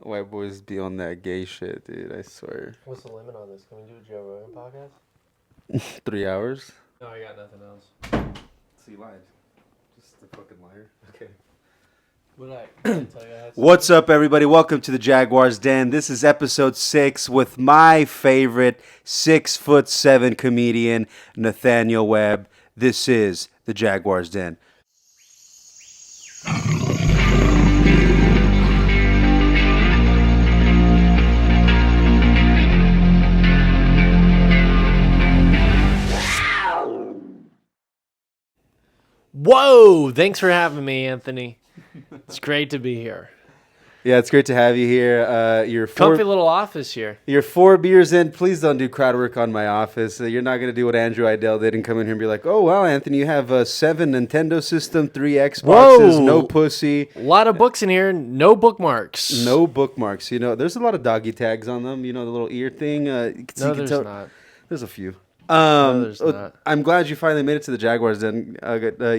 White boys be on that gay shit, dude. I swear. What's the limit on this? Can we do a Joe Rogan podcast? 3 hours? No, I got nothing else. So you lied. Just a fucking liar. Okay. What I tell you I had What's up, everybody? Welcome to the Jaguar's Den. This is episode 6 with my favorite 6'7" comedian, Nathaniel Webb. This is the Jaguar's Den. Whoa! Thanks for having me, Anthony. It's great to be here. Yeah, it's great to have you here. Comfy little office here. You're 4 beers in. Please don't do crowd work on my office. You're not going to do what Andrew Idell did and come in here and be like, oh, wow, Anthony, you have 7 Nintendo system, 3 Xboxes, Whoa. no pussy. A lot of books in here, no bookmarks. No bookmarks. You know, there's a lot of doggy tags on them. You know, the little ear thing. There's not. There's a few. No, there's not. I'm glad you finally made it to the Jaguars. Then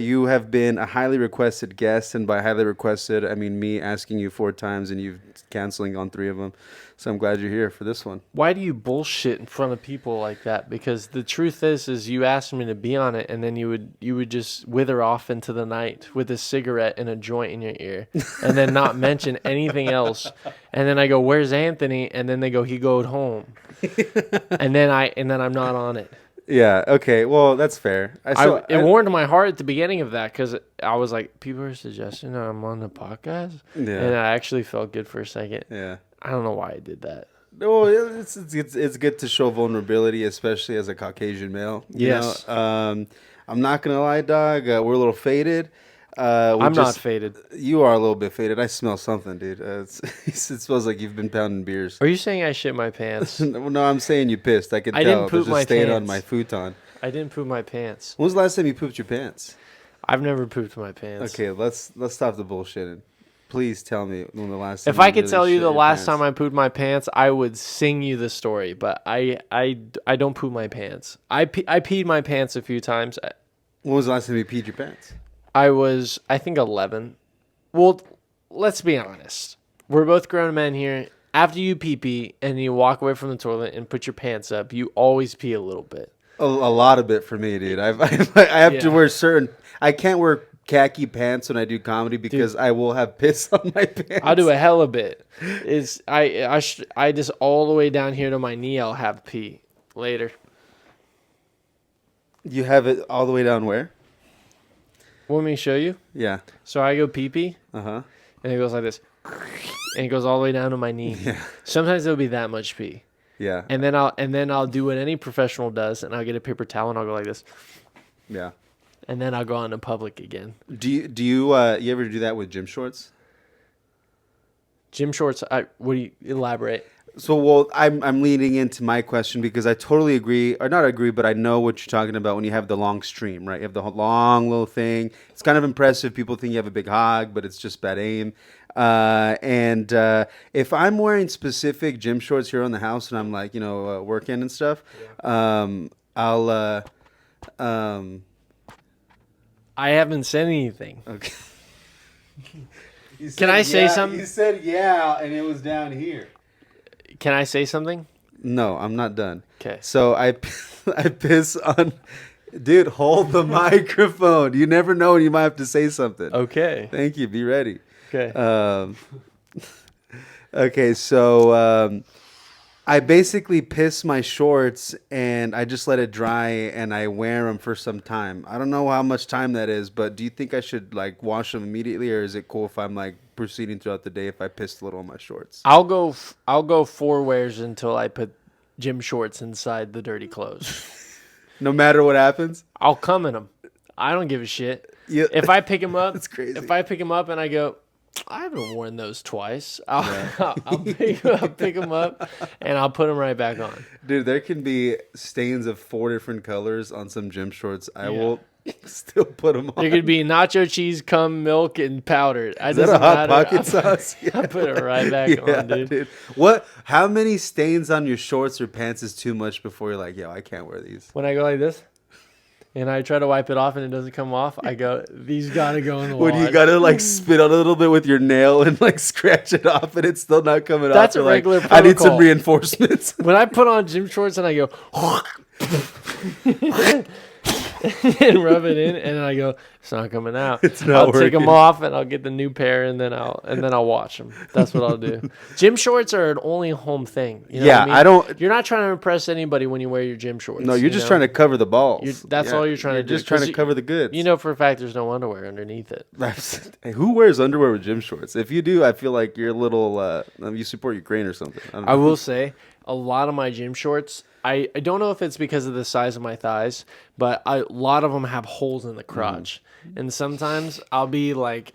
you have been a highly requested guest, and by highly requested, I mean me asking you 4 times and you canceling on 3 of them. So I'm glad you're here for this one. Why do you bullshit in front of people like that? Because the truth is you asked me to be on it, and then you would just wither off into the night with a cigarette and a joint in your ear, and then not mention anything else. And then I go, "Where's Anthony?" And then they go, "He goes home." and then I'm not on it. Yeah. Okay. Well, that's fair. It warmed my heart at the beginning of that because I was like, people are suggesting I'm on the podcast, Yeah. and I actually felt good for a second. Yeah. I don't know why I did that. Well, it's good to show vulnerability, especially as a Caucasian male. Yes. I'm not gonna lie, dog. We're a little faded. I'm not faded. You are a little bit faded. I smell something, dude. It smells like you've been pounding beers. Are you saying I shit my pants? No, I'm saying you pissed. I can tell. didn't poop There's a my stain pants. on my futon. I didn't poop my pants. When was the last time you pooped your pants? I've never pooped my pants. Okay, let's stop the bullshitting. Please tell me when the last time. If I could really tell you shit the your last pants. time I pooped my pants, I would sing you the story. But I don't poop my pants. I peed my pants a few times. When was the last time you peed your pants? I was, I think, 11. Well, let's be honest. We're both grown men here. After you pee and you walk away from the toilet and put your pants up, you always pee a little bit. A lot of it for me, dude. I have to Yeah. wear certain. I can't wear khaki pants when I do comedy because I will have piss on my pants. I'll do a hell of a bit. I just all the way down here to my knee. I'll have pee later. You have it all the way down where? Want me to show you? Yeah. So I go pee, Uh-huh. and it goes like this, and it goes all the way down to my knee. Yeah. Sometimes there'll be that much pee, Yeah. and then I'll do what any professional does, and I'll get a paper towel and I'll go like this, Yeah. and then I'll go out in public again. Do you ever do that with gym shorts? Gym shorts. What do you elaborate? So, well, I'm leading into my question because I totally agree, or not agree, but I know what you're talking about when you have the long stream, right? You have the long little thing. It's kind of impressive. People think you have a big hog, but it's just bad aim. And if I'm wearing specific gym shorts here on the house and I'm like, working and stuff, I'll. I haven't said anything. Okay. Can I say something? You said yeah, and it was down here. Can I say something? No, I'm not done. Okay. So I piss on. Dude, hold the microphone. You never know when you might have to say something. Okay. Thank you. Be ready. Okay. Okay, so I basically piss my shorts and I just let it dry and I wear them for some time. I don't know how much time that is, but do you think I should like wash them immediately, or is it cool if I'm like proceeding throughout the day if I pissed a little on my shorts? I'll go 4 wears until I put gym shorts inside the dirty clothes. No matter what happens? I'll come in them. I don't give a shit. Yeah. If I pick them up, That's crazy. If I pick them up and I go, I haven't worn those twice. I'll pick them up and I'll put them right back on. Dude, there can be stains of 4 different colors on some gym shorts. I Yeah. will still put them on. There could be nacho cheese, cum, milk, and powder. Is that a Hot Pocket sauce? I put it right back on, dude. What? How many stains on your shorts or pants is too much before you're like, yo, I can't wear these? When I go like this, and I try to wipe it off and it doesn't come off, I go, these gotta go in the When wash. you gotta like spit on it a little bit with your nail and like scratch it off, and it's still not coming off. That's a you're like, regular I need some protocol. reinforcements. When I put on gym shorts and I go and rub it in, and then I go, it's not coming out. It's not I'll working. take them off and I'll get the new pair, and then I'll wash them. That's what I'll do. Gym shorts are an only home thing. You know Yeah, what I mean? I don't. You're not trying to impress anybody when you wear your gym shorts. No, you're just trying to cover the balls. That's all you're trying to do. Just trying 'Cause to cover the goods. You know for a fact there's no underwear underneath it. Hey, who wears underwear with gym shorts? If you do, I feel like you're a little. You support Ukraine or something. I don't know. I will say a lot of my gym shorts, I don't know if it's because of the size of my thighs, but a lot of them have holes in the crotch. And sometimes I'll be like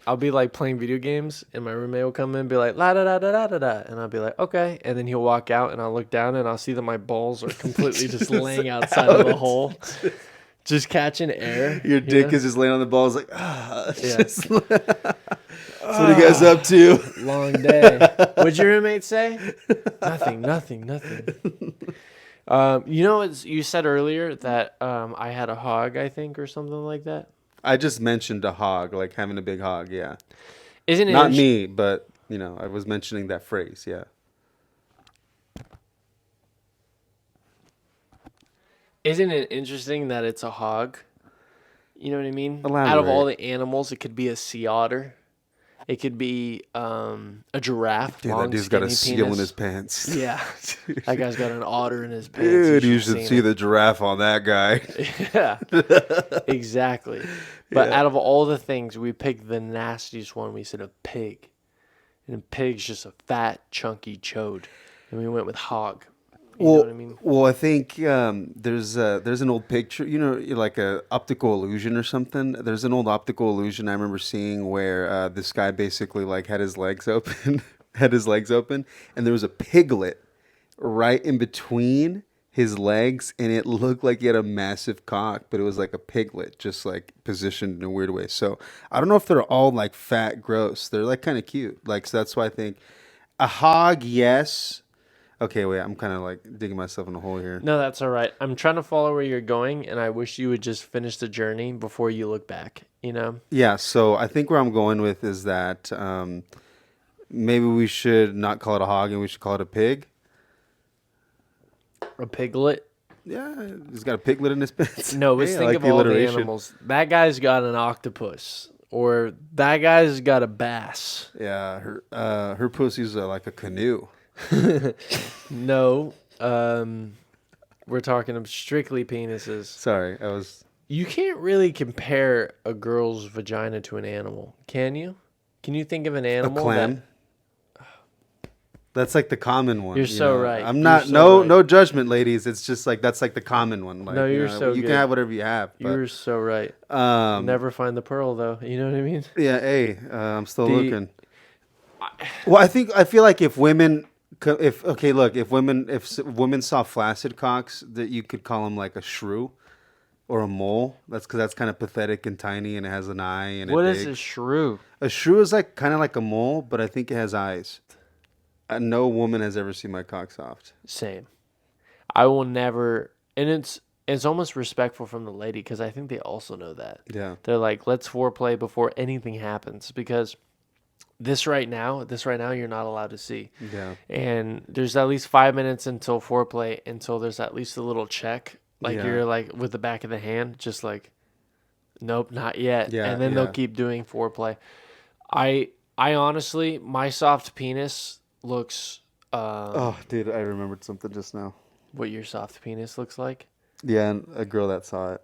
playing video games, and my roommate will come in and be like, la da da da da da da, and I'll be like, okay, and then he'll walk out, and I'll look down, and I'll see that my balls are completely just laying outside of the hole, just catching air. Your dick know? is just laying on the balls, like Yeah. just- so what are you guys up to? Long day. What'd your roommate say? Nothing. You know, you said earlier that I had a hog, I think, or something like that. I just mentioned a hog, like having a big hog. Yeah, Isn't it not me, but I was mentioning that phrase. Yeah. Isn't it interesting that it's a hog? You know what I mean? Elaborate. Out of all the animals, it could be a sea otter. It could be a giraffe. Dude, long, that dude's got a skinny seal in penis. his pants. Yeah, that guy's got an otter in his pants. Dude, you should should see the giraffe on that guy. Yeah, exactly. But Yeah. out of all the things, we picked the nastiest one. We said a pig. And a pig's just a fat, chunky chode. And we went with hog. You know what I mean? Well, I think there's an old picture, like a optical illusion or something. There's an old optical illusion I remember seeing where this guy basically like had his legs open, and there was a piglet right in between his legs, and it looked like he had a massive cock, but it was like a piglet, just like positioned in a weird way. So I don't know if they're all like fat, gross. They're like kind of cute. Like, so that's why I think a hog, yes. Okay, wait, I'm kind of like digging myself in a hole here. No, that's all right. I'm trying to follow where you're going, and I wish you would just finish the journey before you look back, you know? Yeah, so I think where I'm going with is that maybe we should not call it a hog and we should call it a pig. A piglet? Yeah, he's got a piglet in his pants. No, let's Hey, I think like of all the alliteration. animals. That guy's got an octopus, or that guy's got a bass. Yeah, her pussy's like a canoe. No, we're talking of strictly penises. Sorry, I was... You can't really compare a girl's vagina to an animal, can you? Can you think of an A animal clam. That's like the common one. You're so right. I'm You're not... so right. No judgment, ladies. It's just like, that's like the common one. Like, No, you're so You good. can have whatever you have. But, You're so right. Never find the pearl, though. You know what I mean? Yeah, hey, I'm still The- looking. Well, I feel like if women... If women saw flaccid cocks, that you could call them like a shrew or a mole. That's because that's kind of pathetic and tiny, and it has an eye and What a is dig. a shrew? A shrew is like kind of like a mole, but I think it has eyes. No woman has ever seen my cock soft. Same. I will never, and it's almost respectful from the lady because I think they also know that. Yeah. They're like, let's foreplay before anything happens because this right now, you're not allowed to see. Yeah. And there's at least 5 minutes until foreplay, until there's at least a little check. Like Yeah. you're like with the back of the hand, just like, nope, not yet. Yeah, And then yeah. they'll keep doing foreplay. I honestly, my soft penis looks Oh, dude, I remembered something just now. what your soft penis looks like. Yeah, and a girl that saw it.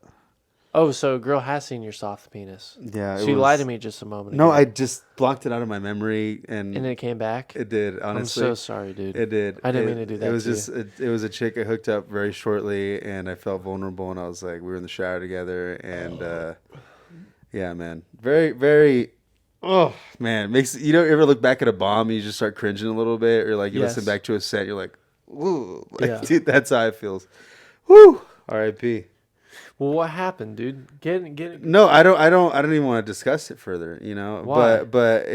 Oh, so a girl has seen your soft penis. Yeah. She lied to me just a moment ago. No, I just blocked it out of my memory, and And it came back? it did, honestly. I'm so sorry, dude. It did. I didn't mean to do that It was to you. just it was a chick I hooked up very shortly, and I felt vulnerable, and I was like, we were in the shower together, and yeah, man, very, very. Oh man, makes you ever look back at a bomb and you just start cringing a little bit, or like you listen Yes. back to a set, you're like, ooh, like, Yeah. dude, that's how it feels. Woo, R.I.P. Well, what happened, dude? Get it. No, I don't even want to discuss it further, Why? But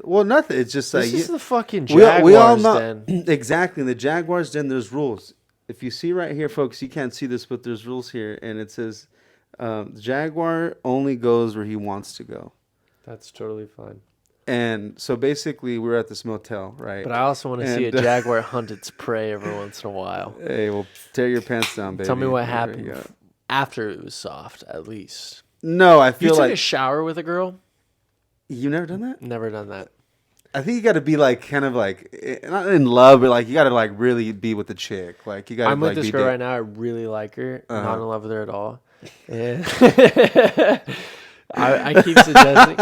well, nothing. It's just like This is the fucking we Jaguars all know den. exactly. In the Jaguars den, there's rules. if you see right here, folks, you can't see this, but there's rules here, and it says Jaguar only goes where he wants to go. That's totally fine. And so basically, we're at this motel, right? But I also want to see a jaguar hunt its prey every once in a while. Hey, well, tear your pants down, baby. Tell me what There happened you go. after it was soft, at least. No, I You feel took like a shower with a girl? you've never done that. Never done that. I think you got to be like kind of like not in love, but like you got to like really be with the chick. Like you got. I'm with like, this be girl da- right now. I really like her. Not in love with her at all. And I keep suggesting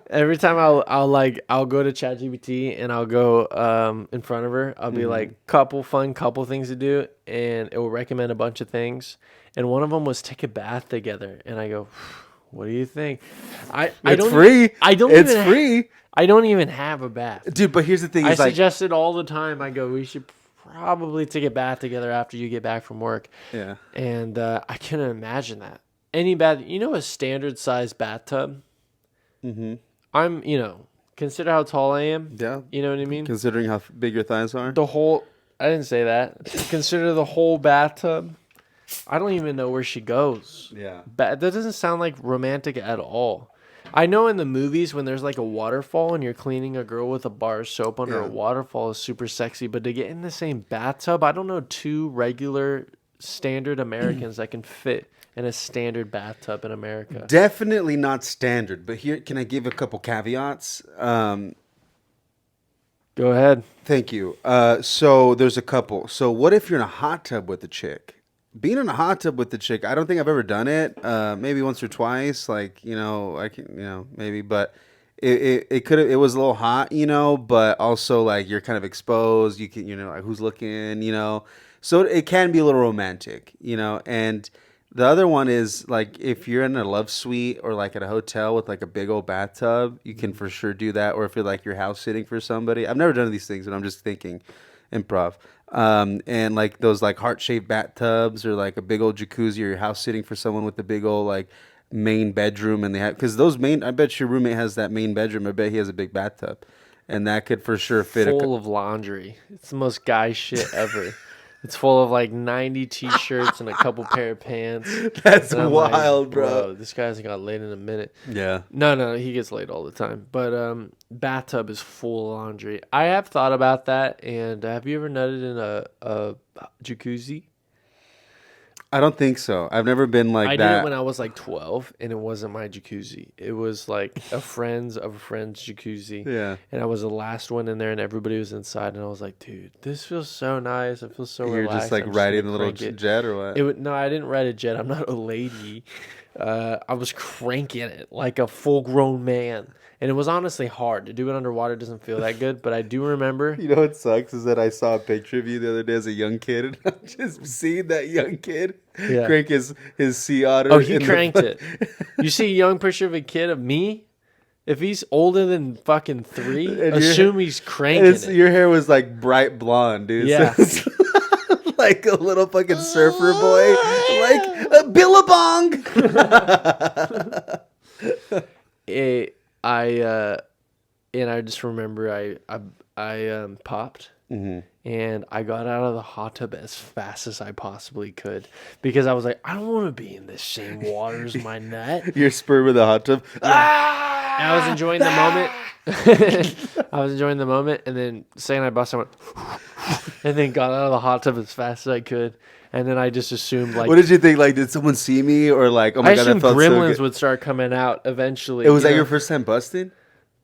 every time I'll go to ChatGPT and I'll go in front of her. I'll be like couple things to do, and it will recommend a bunch of things. And one of them was take a bath together, and I go, what do you think? It's free. It's free, I don't even have a bath, dude. But here's the thing: I is like, suggest it all the time. I go, we should probably take a bath together after you get back from work. yeah, And I couldn't imagine that. Any bath, a standard sized bathtub. Consider how tall I am. yeah. You know what I mean? Considering how big your thighs are. I didn't say that. Consider the whole bathtub. I don't even know where she goes. Yeah. That doesn't sound like romantic at all. I know in the movies when there's like a waterfall and you're cleaning a girl with a bar of soap under a waterfall is super sexy, but to get in the same bathtub, I don't know two regular standard Americans that can fit in a standard bathtub in America. Definitely not standard, but here, can I give a couple caveats? Go ahead. Thank you. So there's a couple. So what if you're in a hot tub with a chick? Being in a hot tub with the chick, I don't think I've ever done it. Maybe once or twice, like, I can, maybe, but it was a little hot, but also like you're kind of exposed. You can, like who's looking, so it can be a little romantic, and the other one is like if you're in a love suite or like at a hotel with like a big old bathtub, you can for sure do that. Or if you're like you're house sitting for somebody, I've never done these things, but I'm just thinking improv. And like those like heart-shaped bathtubs or like a big old jacuzzi, or you're house sitting for someone with a big old like main bedroom, and they have, because I bet your roommate has that main bedroom. I bet he has a big bathtub, and that could for sure fit Full of laundry. It's the most guy shit ever. It's full of like 90 t-shirts and a couple pair of pants. That's And I'm wild, like, bro. This guy hasn't got laid in a minute. Yeah. No, he gets laid all the time. But bathtub is full of laundry. I have thought about that. And have you ever nutted in a jacuzzi? I don't think so. I've never been like I that. did it when I was like 12, and it wasn't my jacuzzi. It was like a friend's jacuzzi. Yeah. And I was the last one in there, and everybody was inside, and I was like, dude, this feels so nice. I feel so You're relaxed. just like I'm riding gonna the little crank it. jet or what? No, I didn't ride a jet. I'm not a lady. I was cranking it like a full-grown man. And it was honestly hard. To do it underwater doesn't feel that good, but I do remember. You know what sucks is that I saw a picture of you the other day as a young kid, and I'm just seeing that young kid crank his sea otter. Oh, he cranked it. You see a young picture of a kid of me? If he's older than fucking 3, assume he's cranking it. Your hair was like bright blonde, dude. Yeah. So it's like a little fucking surfer boy, like a billabong. I just remember I popped, and I got out of the hot tub as fast as I possibly could because I was like, I don't want to be in the same water as my nut. Your spur with a hot tub. Yeah. And I was enjoying the moment. And then saying I busted, I went, and then got out of the hot tub as fast as I could. And then I just assumed like. What did you think? Like, did someone see me, or like, oh my I god, assumed that felt so gremlins good? would start coming out eventually. Was that your first time busting?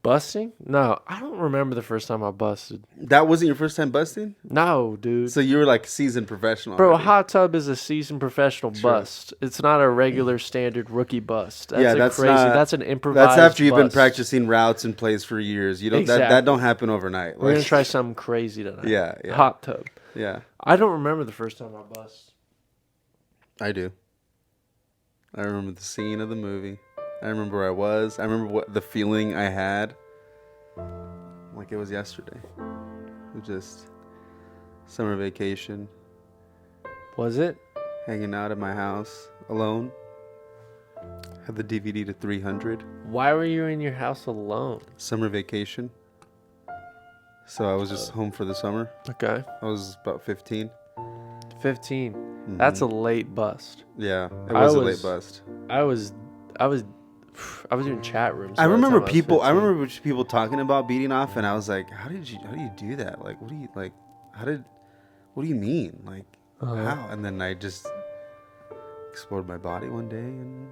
Busting? No, I don't remember the first time I busted. That wasn't your first time busting? No, dude. So you were like seasoned professional. Bro, already. a hot tub is a seasoned professional bust. It's not a regular standard rookie bust. That's crazy. That's an improvised. That's after you've been bust. practicing routes and plays for years. You don't that don't happen overnight. We're gonna try something crazy tonight. Yeah. Hot tub. Yeah. I don't remember the first time I bust. I do. I remember the scene of the movie. I remember where I was. I remember what the feeling I had. Like it was yesterday. It was just summer vacation. Was it? Hanging out at my house alone. Had the DVD to 300. Why were you in your house alone? Summer vacation. So I was just home for the summer. Okay. I was about 15. 15. That's a late bust. Yeah, it was a late bust. I was doing chat rooms. I remember people talking about beating off, and I was like, how do you do that? Like, what do you mean? Like, how? And then I just explored my body one day, and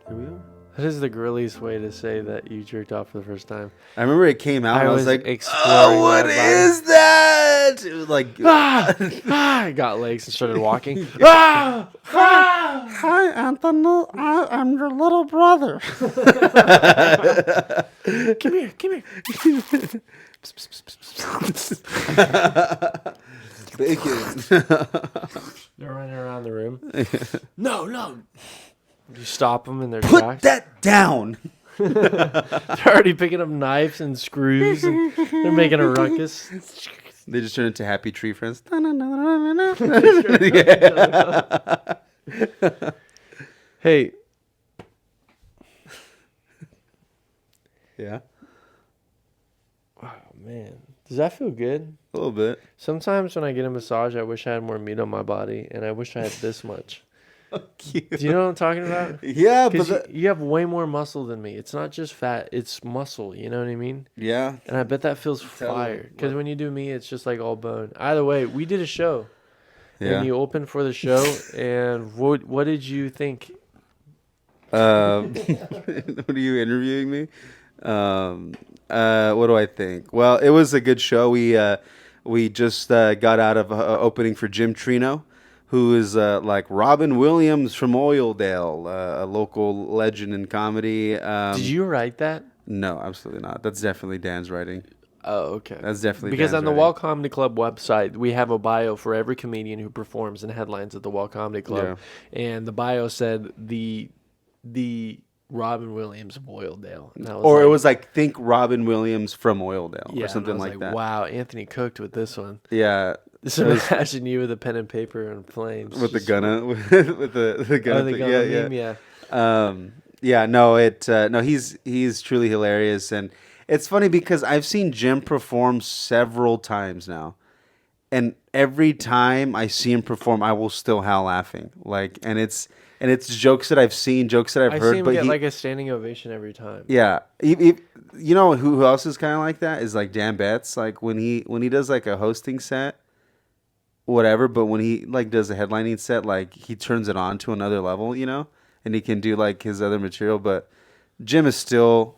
here we are. That is the girliest way to say that you jerked off for the first time. I remember it came out, and I was like, oh, what is that? It was like, I got legs and started walking. Hi, Anthony. I am your little brother. Come here. Bacon. They're running around the room. No. You stop them in their Put tracks. that down. They're already picking up knives and screws, and they're making a ruckus. They just turn into happy tree friends. Hey. Yeah. Oh, man. Does that feel good? A little bit. Sometimes when I get a massage, I wish I had more meat on my body, and I wish I had this much. Cute. Do you know what I'm talking about? Yeah, but you have way more muscle than me. It's not just fat; it's muscle. You know what I mean? Yeah. And I bet that feels fire. Because when you do me, it's just like all bone. Either way, we did a show. Yeah. And you opened for the show, and what did you think? What are you interviewing me? What do I think? Well, it was a good show. We just got out of opening for Jim Trino, who is like Robin Williams from Oildale, a local legend in comedy. Did you write that? No, absolutely not. That's definitely Dan's writing. Oh, okay. That's definitely because Dan's on the writing. Wall Comedy Club website, we have a bio for every comedian who performs and headlines at the Wall Comedy Club, and the bio said the Robin Williams of Oildale. Or it was like, think Robin Williams from Oildale, or something like that. Wow, Anthony cooked with this one. Yeah. Just imagine you with a pen and paper and flames. With the gun, with the gun. Oh, the gun yeah. No, he's truly hilarious, and it's funny because I've seen Jim perform several times now, and every time I see him perform, I will still howl laughing. Like, and it's jokes that I've seen, jokes that I've heard. See him get like a standing ovation every time. Yeah, you know who else is kind of like that is like Dan Betts. Like when he does like a hosting set, whatever. But when he like does a headlining set, like he turns it on to another level, you know, and he can do like his other material. But Jim is still,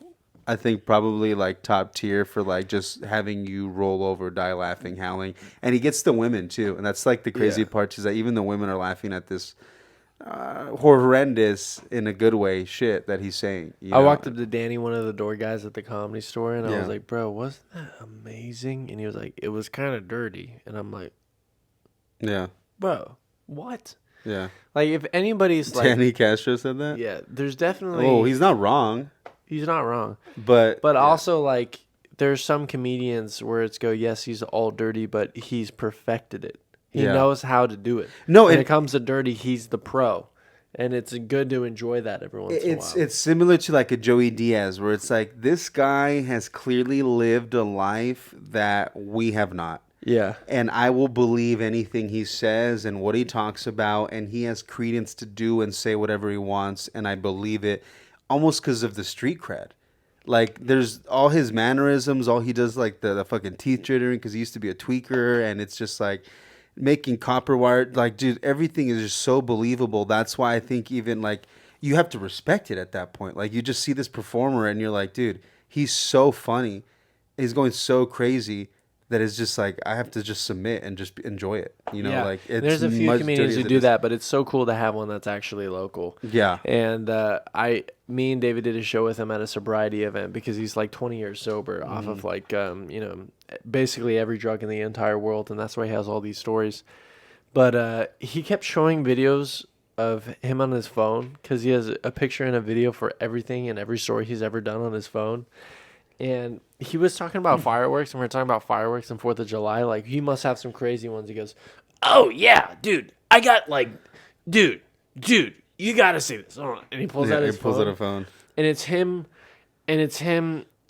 I think, probably like top tier for like just having you roll over, die laughing, howling, and he gets the women too, and that's like the crazy part is that even the women are laughing at this horrendous in a good way shit that he's saying. I walked up to Danny, one of the door guys at the Comedy Store, and I was like, "Bro, wasn't that amazing?" And he was like, "It was kind of dirty," and I'm like, "Yeah, bro, what?" Yeah, like if anybody's like Danny Castro said that. Yeah, there's definitely. Oh, he's not wrong. He's not wrong, but also like there's some comedians where it's yes, he's all dirty, but he's perfected it. He knows how to do it. No, when it comes to dirty, he's the pro. And it's good to enjoy that every once in a while. It's similar to like a Joey Diaz, where it's like this guy has clearly lived a life that we have not. Yeah. And I will believe anything he says and what he talks about, and he has credence to do and say whatever he wants, and I believe it almost because of the street cred. Like, there's all his mannerisms, all he does, like the fucking teeth jittering, because he used to be a tweaker, and it's just like making copper wire, like, dude, everything is just so believable. That's why I think even like you have to respect it at that point. Like, you just see this performer and you're like, dude, he's so funny, he's going so crazy that it's just like I have to just submit and just enjoy it. You know, like it's there's a few comedians who do that, but it's so cool to have one that's actually local. Yeah. And me and David did a show with him at a sobriety event because he's like 20 years sober off of like basically every drug in the entire world, and that's why he has all these stories. But he kept showing videos of him on his phone because he has a picture and a video for everything and every story he's ever done on his phone. And he was talking about fireworks, and we were talking about fireworks and 4th of July. Like, he must have some crazy ones. He goes, "Oh, yeah, dude. I got, like, dude, you got to see this." And he pulls out his phone. Pulls out a phone. And it's him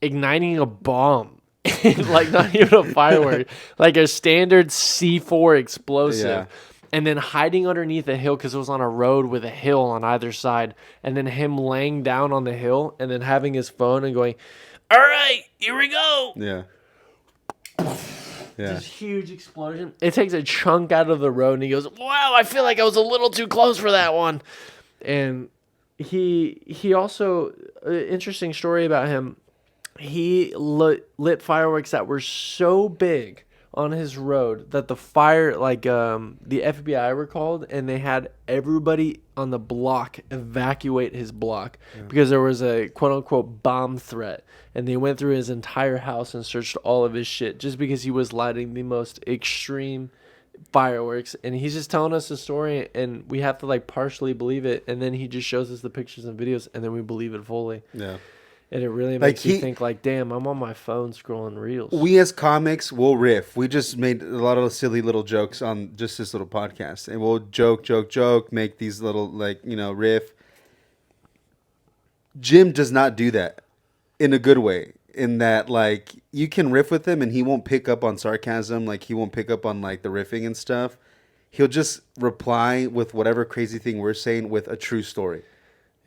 igniting a bomb. Like, not even a firework. Like a standard C4 explosive. and then hiding underneath a hill because it was on a road with a hill on either side, and then him laying down on the hill and then having his phone and going, all right, here we go. Yeah. This huge explosion. It takes a chunk out of the road, and he goes, wow, I feel like I was a little too close for that one. And he also, interesting story about him, he lit fireworks that were so big on his road that the fire, like the FBI were called, and they had everybody on the block evacuate his block because there was a quote-unquote bomb threat, and they went through his entire house and searched all of his shit just because he was lighting the most extreme fireworks. And he's just telling us the story, and we have to like partially believe it, and then he just shows us the pictures and videos, and then we believe it fully. Yeah. And it really makes you think, like, damn, I'm on my phone scrolling reels. We as comics will riff. We just made a lot of silly little jokes on just this little podcast. And we'll joke, make these little, like, you know, riff. Jim does not do that in a good way. In that, like, you can riff with him and he won't pick up on sarcasm. Like, he won't pick up on, like, the riffing and stuff. He'll just reply with whatever crazy thing we're saying with a true story.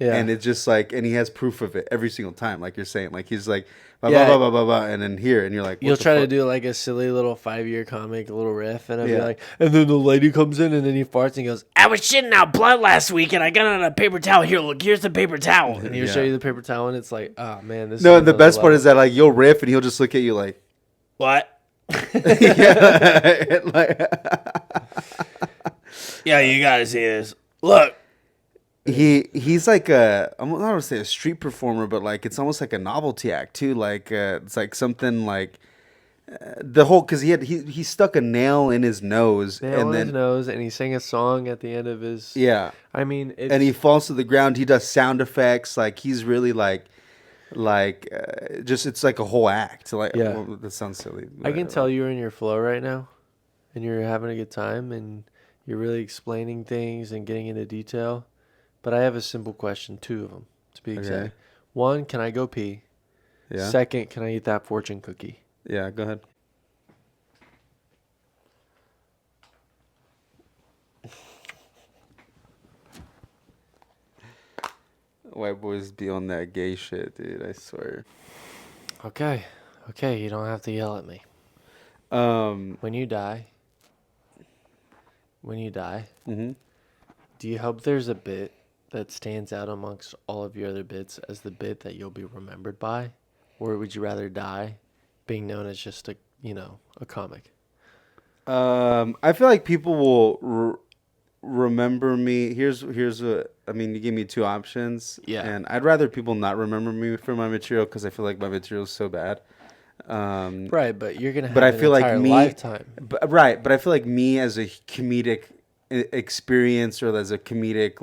Yeah. And it's just like, and he has proof of it every single time. Like you're saying, like he's like, blah, blah, blah, blah, blah, blah, and then here, and you're like, you'll try to do like a silly little 5-year comic, a little riff, and I'll be like, and then the lady comes in, and then he farts and he goes, I was shitting out blood last week, and I got on a paper towel. Here, look, here's the paper towel. And he'll show you the paper towel, and it's like, oh man, this. No, the best part is that like you'll riff, and he'll just look at you like, what? Yeah, yeah, you gotta see this. Look. He's like a, I'm not gonna say a street performer, but like it's almost like a novelty act too. Like it's like something like the whole, because he stuck a nail in his nose and he sang a song at the end of his. Yeah, I mean, and he falls to the ground. He does sound effects. Like he's really like just it's like a whole act. Like well, that sounds silly. I can tell you're in your flow right now, and you're having a good time, and you're really explaining things and getting into detail. But I have a simple question, 2 of them, to be exact. Okay. 1, can I go pee? Yeah. 2nd, can I eat that fortune cookie? Yeah, go ahead. White boys be on that gay shit, dude, I swear. Okay, you don't have to yell at me. When you die, mm-hmm. Do you hope there's a bit that stands out amongst all of your other bits as the bit that you'll be remembered by? Or would you rather die being known as just a comic? I feel like people will remember me. Here's what, I mean, you gave me 2 options. Yeah. And I'd rather people not remember me for my material because I feel like my material is so bad. Right, but you're going to have an entire lifetime. But I feel like me as a comedic experience or as a comedic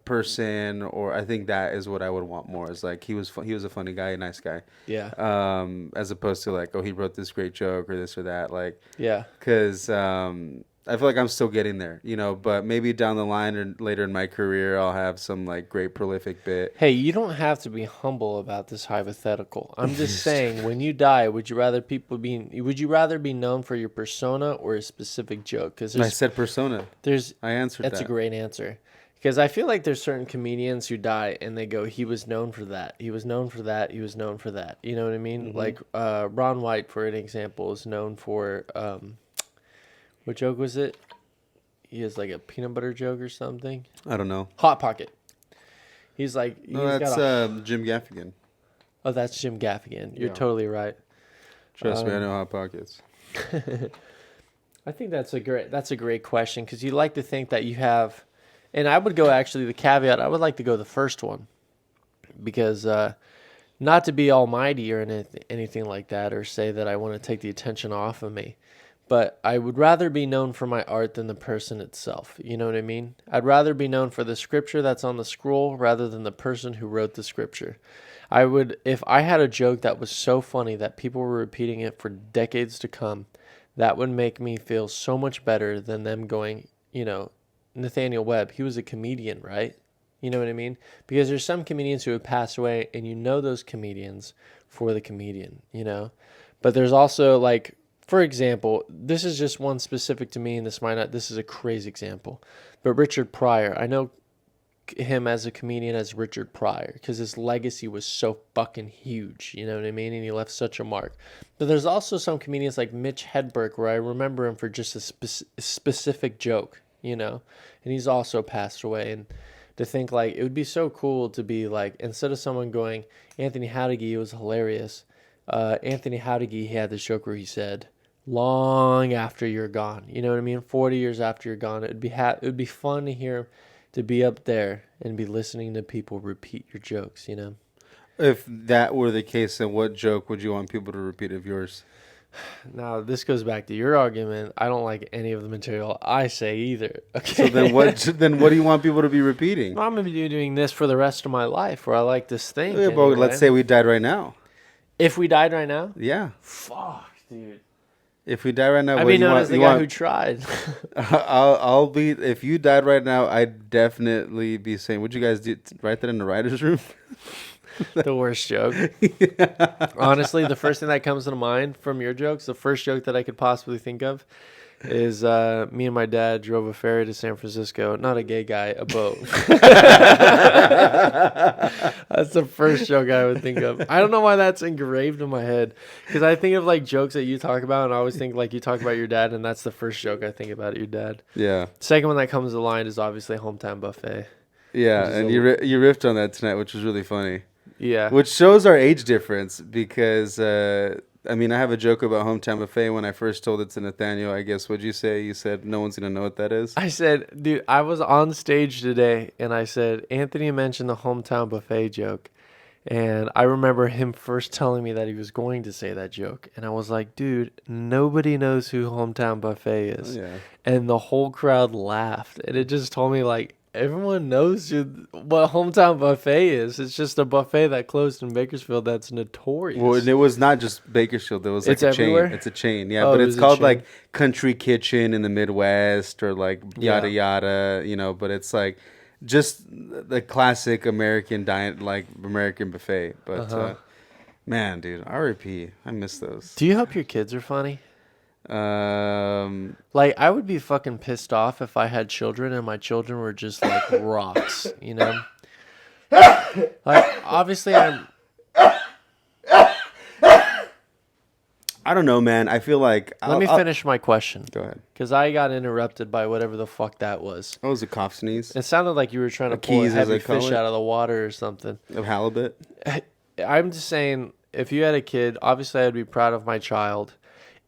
person, or I think that is what I would want more. Is like he was a funny guy, a nice guy. Yeah. As opposed to like, oh, he wrote this great joke or this or that. Like, yeah. Because I feel like I'm still getting there, but maybe down the line or later in my career, I'll have some like great prolific bit. Hey, you don't have to be humble about this hypothetical. I'm just saying, when you die, would you rather be known for your persona or a specific joke? Because I said persona. I answered that. That's a great answer. Because I feel like there's certain comedians who die and they go, he was known for that. He was known for that. He was known for that. You know what I mean? Mm-hmm. Like Ron White, for an example, is known for... what joke was it? He has like a peanut butter joke or something. I don't know. Hot Pocket. He's like... No, that's Jim Gaffigan. Oh, that's Jim Gaffigan. You're totally right. Trust me, I know Hot Pockets. I think that's a great question, because you like to think that you have... And I would go, actually, the caveat, I would like to go the first one. Because not to be almighty or anything like that, or say that I want to take the attention off of me. But I would rather be known for my art than the person itself. You know what I mean? I'd rather be known for the scripture that's on the scroll rather than the person who wrote the scripture. If I had a joke that was so funny that people were repeating it for decades to come, that would make me feel so much better than them going, Nathaniel Webb, he was a comedian, right? You know what I mean? Because there's some comedians who have passed away, and those comedians for the comedian, But there's also, like, for example, this is just one specific to me, and this is a crazy example, but Richard Pryor, I know him as a comedian as Richard Pryor because his legacy was so fucking huge, you know what I mean? And he left such a mark. But there's also some comedians like Mitch Hedberg where I remember him for just a specific joke, you know? And he's also passed away. And to think like it would be so cool to be like, instead of someone going, Anthony Howdege was hilarious, Anthony Howdege, he had this joke where he said, long after you're gone, you know what I mean? 40 years after you're gone, it would be fun to hear, to be up there and be listening to people repeat your jokes, you know? If that were the case, then what joke would you want people to repeat of yours? Now, this goes back to your argument. I don't like any of the material I say either. Okay. So then what do you want people to be repeating? I'm going to be doing this for the rest of my life where I like this thing. Yeah, but anyway. let's say we died right now. If we died right now? Yeah. Fuck, dude. If we die right now, I'd be known as the guy who tried. I'll be. If you died right now, I'd definitely be saying, "Would you guys do? Write that in the writers' room." The worst joke. Honestly, the first thing that comes to mind from your jokes, the first joke that I could possibly think of, is me and my dad drove a ferry to San Francisco. Not a gay guy, a boat. That's the first joke I would think of. I don't know why that's engraved in my head. Because I think of like jokes that you talk about, and I always think like you talk about your dad, and that's the first joke I think about your dad. Yeah. Second one that comes to mind is obviously Hometown Buffet. Yeah, and you riffed on that tonight, which was really funny. Yeah. Which shows our age difference because, I mean, I have a joke about Hometown Buffet. When I first told it to Nathaniel, I guess, what'd you say? You said, no one's going to know what that is? I said, dude, I was on stage today, and I said, Anthony mentioned the Hometown Buffet joke. And I remember him first telling me that he was going to say that joke. And I was like, dude, nobody knows who Hometown Buffet is. Yeah. And the whole crowd laughed. And it just told me, like, everyone knows what Hometown Buffet is. It's just a buffet that closed in Bakersfield that's notorious. Well, and it was not just Bakersfield. It was like It's a everywhere? chain. It's a chain, yeah. Oh, But it it's was a called chain. like Country Kitchen in the Midwest or like yada Yeah. yada, you know. But it's like just the classic American diet, like American buffet. But man, dude, R.I.P. I miss those. Do you hope your kids are funny? Like, I would be fucking pissed off if I had children and my children were just like rocks, you know? Like, obviously, I don't know, man. I feel like let me finish my question. Go ahead. Because I got interrupted by whatever the fuck that was. Oh, it was a cough sneeze. It sounded like you were trying to A pull a keys, as heavy they call fish it. out of the water or something. Of halibut. I'm just saying, if you had a kid, obviously I'd be proud of my child.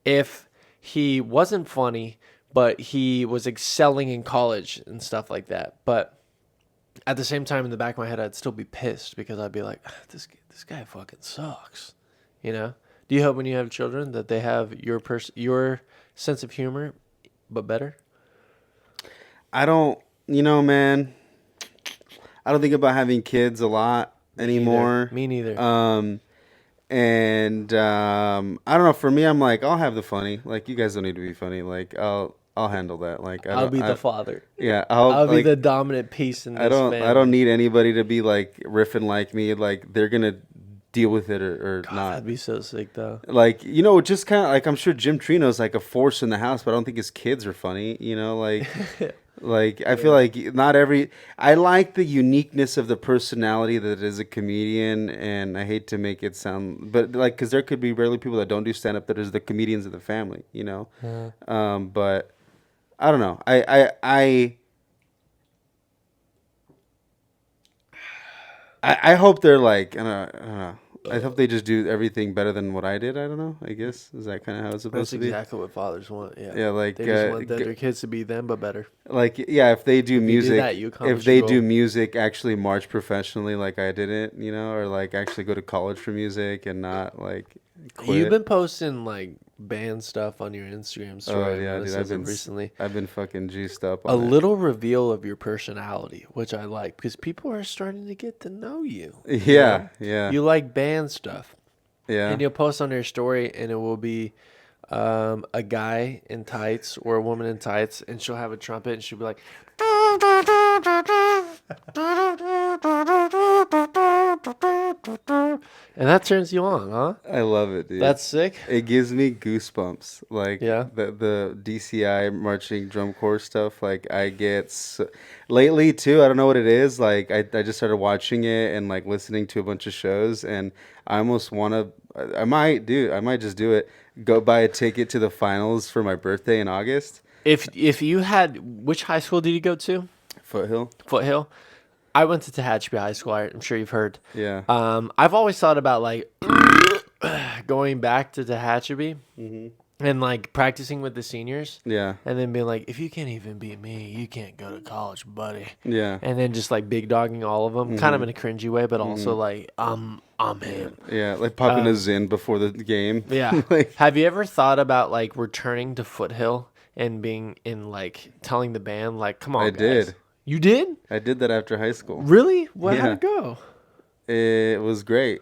If he wasn't funny, but he was excelling in college and stuff like that. But at the same time, in the back of my head, I'd still be pissed because I'd be like, this guy fucking sucks. You know? Do you hope when you have children that they have your sense of humor, but better? I don't, man. I don't think about having kids a lot anymore. Me neither. I don't know. For me, I'm like, I'll have the funny. Like, you guys don't need to be funny. Like, I'll handle that. Like, I'll be the father. Yeah, I'll be like, the dominant piece in this family. I don't need anybody to be like riffing like me. Like, they're gonna deal with it or God, not. that'd be so sick though. Like, just kind of like, I'm sure Jim Trino's like a force in the house, but I don't think his kids are funny. Like. Like, I feel like I like the uniqueness of the personality that is a comedian, and I hate to make it sound, but like, because there could be rarely people that don't do stand up that is the comedians of the family, but I don't know. I hope they're like, I don't know. I hope they just do everything better than what I did. I don't know. I guess is that kind of how it's supposed to be? That's exactly what fathers want. Yeah. Yeah, like they just want their kids to be them, but better. Like, yeah, if they do music, if they do music, actually march professionally, like I didn't, or like actually go to college for music and not like quit. You've been posting like band stuff on your Instagram story. Oh yeah, dude, I've been fucking juiced up on a little reveal of your personality, which I like because people are starting to get to know you. Yeah, yeah. You like band stuff. Yeah. And you'll post on your story, and it will be a guy in tights or a woman in tights, and she'll have a trumpet, and she'll be like, And that turns you on, huh? I love it, dude. That's sick. It gives me goosebumps. Like Yeah. the DCI marching drum corps stuff. Like I get lately too. I don't know what it is. Like I just started watching it and like listening to a bunch of shows, and I almost want to. I might just do it. Go buy a ticket to the finals for my birthday in August. If you had, which high school did you go to? Foothill. Foothill. I went to Tehachapi High School. I'm sure you've heard. Yeah. I've always thought about like going back to Tehachapi and like practicing with the seniors. Yeah. And then being like, if you can't even beat me, you can't go to college, buddy. Yeah. And then just like big dogging all of them, kind of in a cringy way, but also like I'm him. Yeah. Like popping a Zin before the game. Yeah. Like, Have you ever thought about like returning to Foothill and being in like telling the band like, come on, I guys. did. You did? I did that after high school. Really? How'd Yeah. it go? It was great.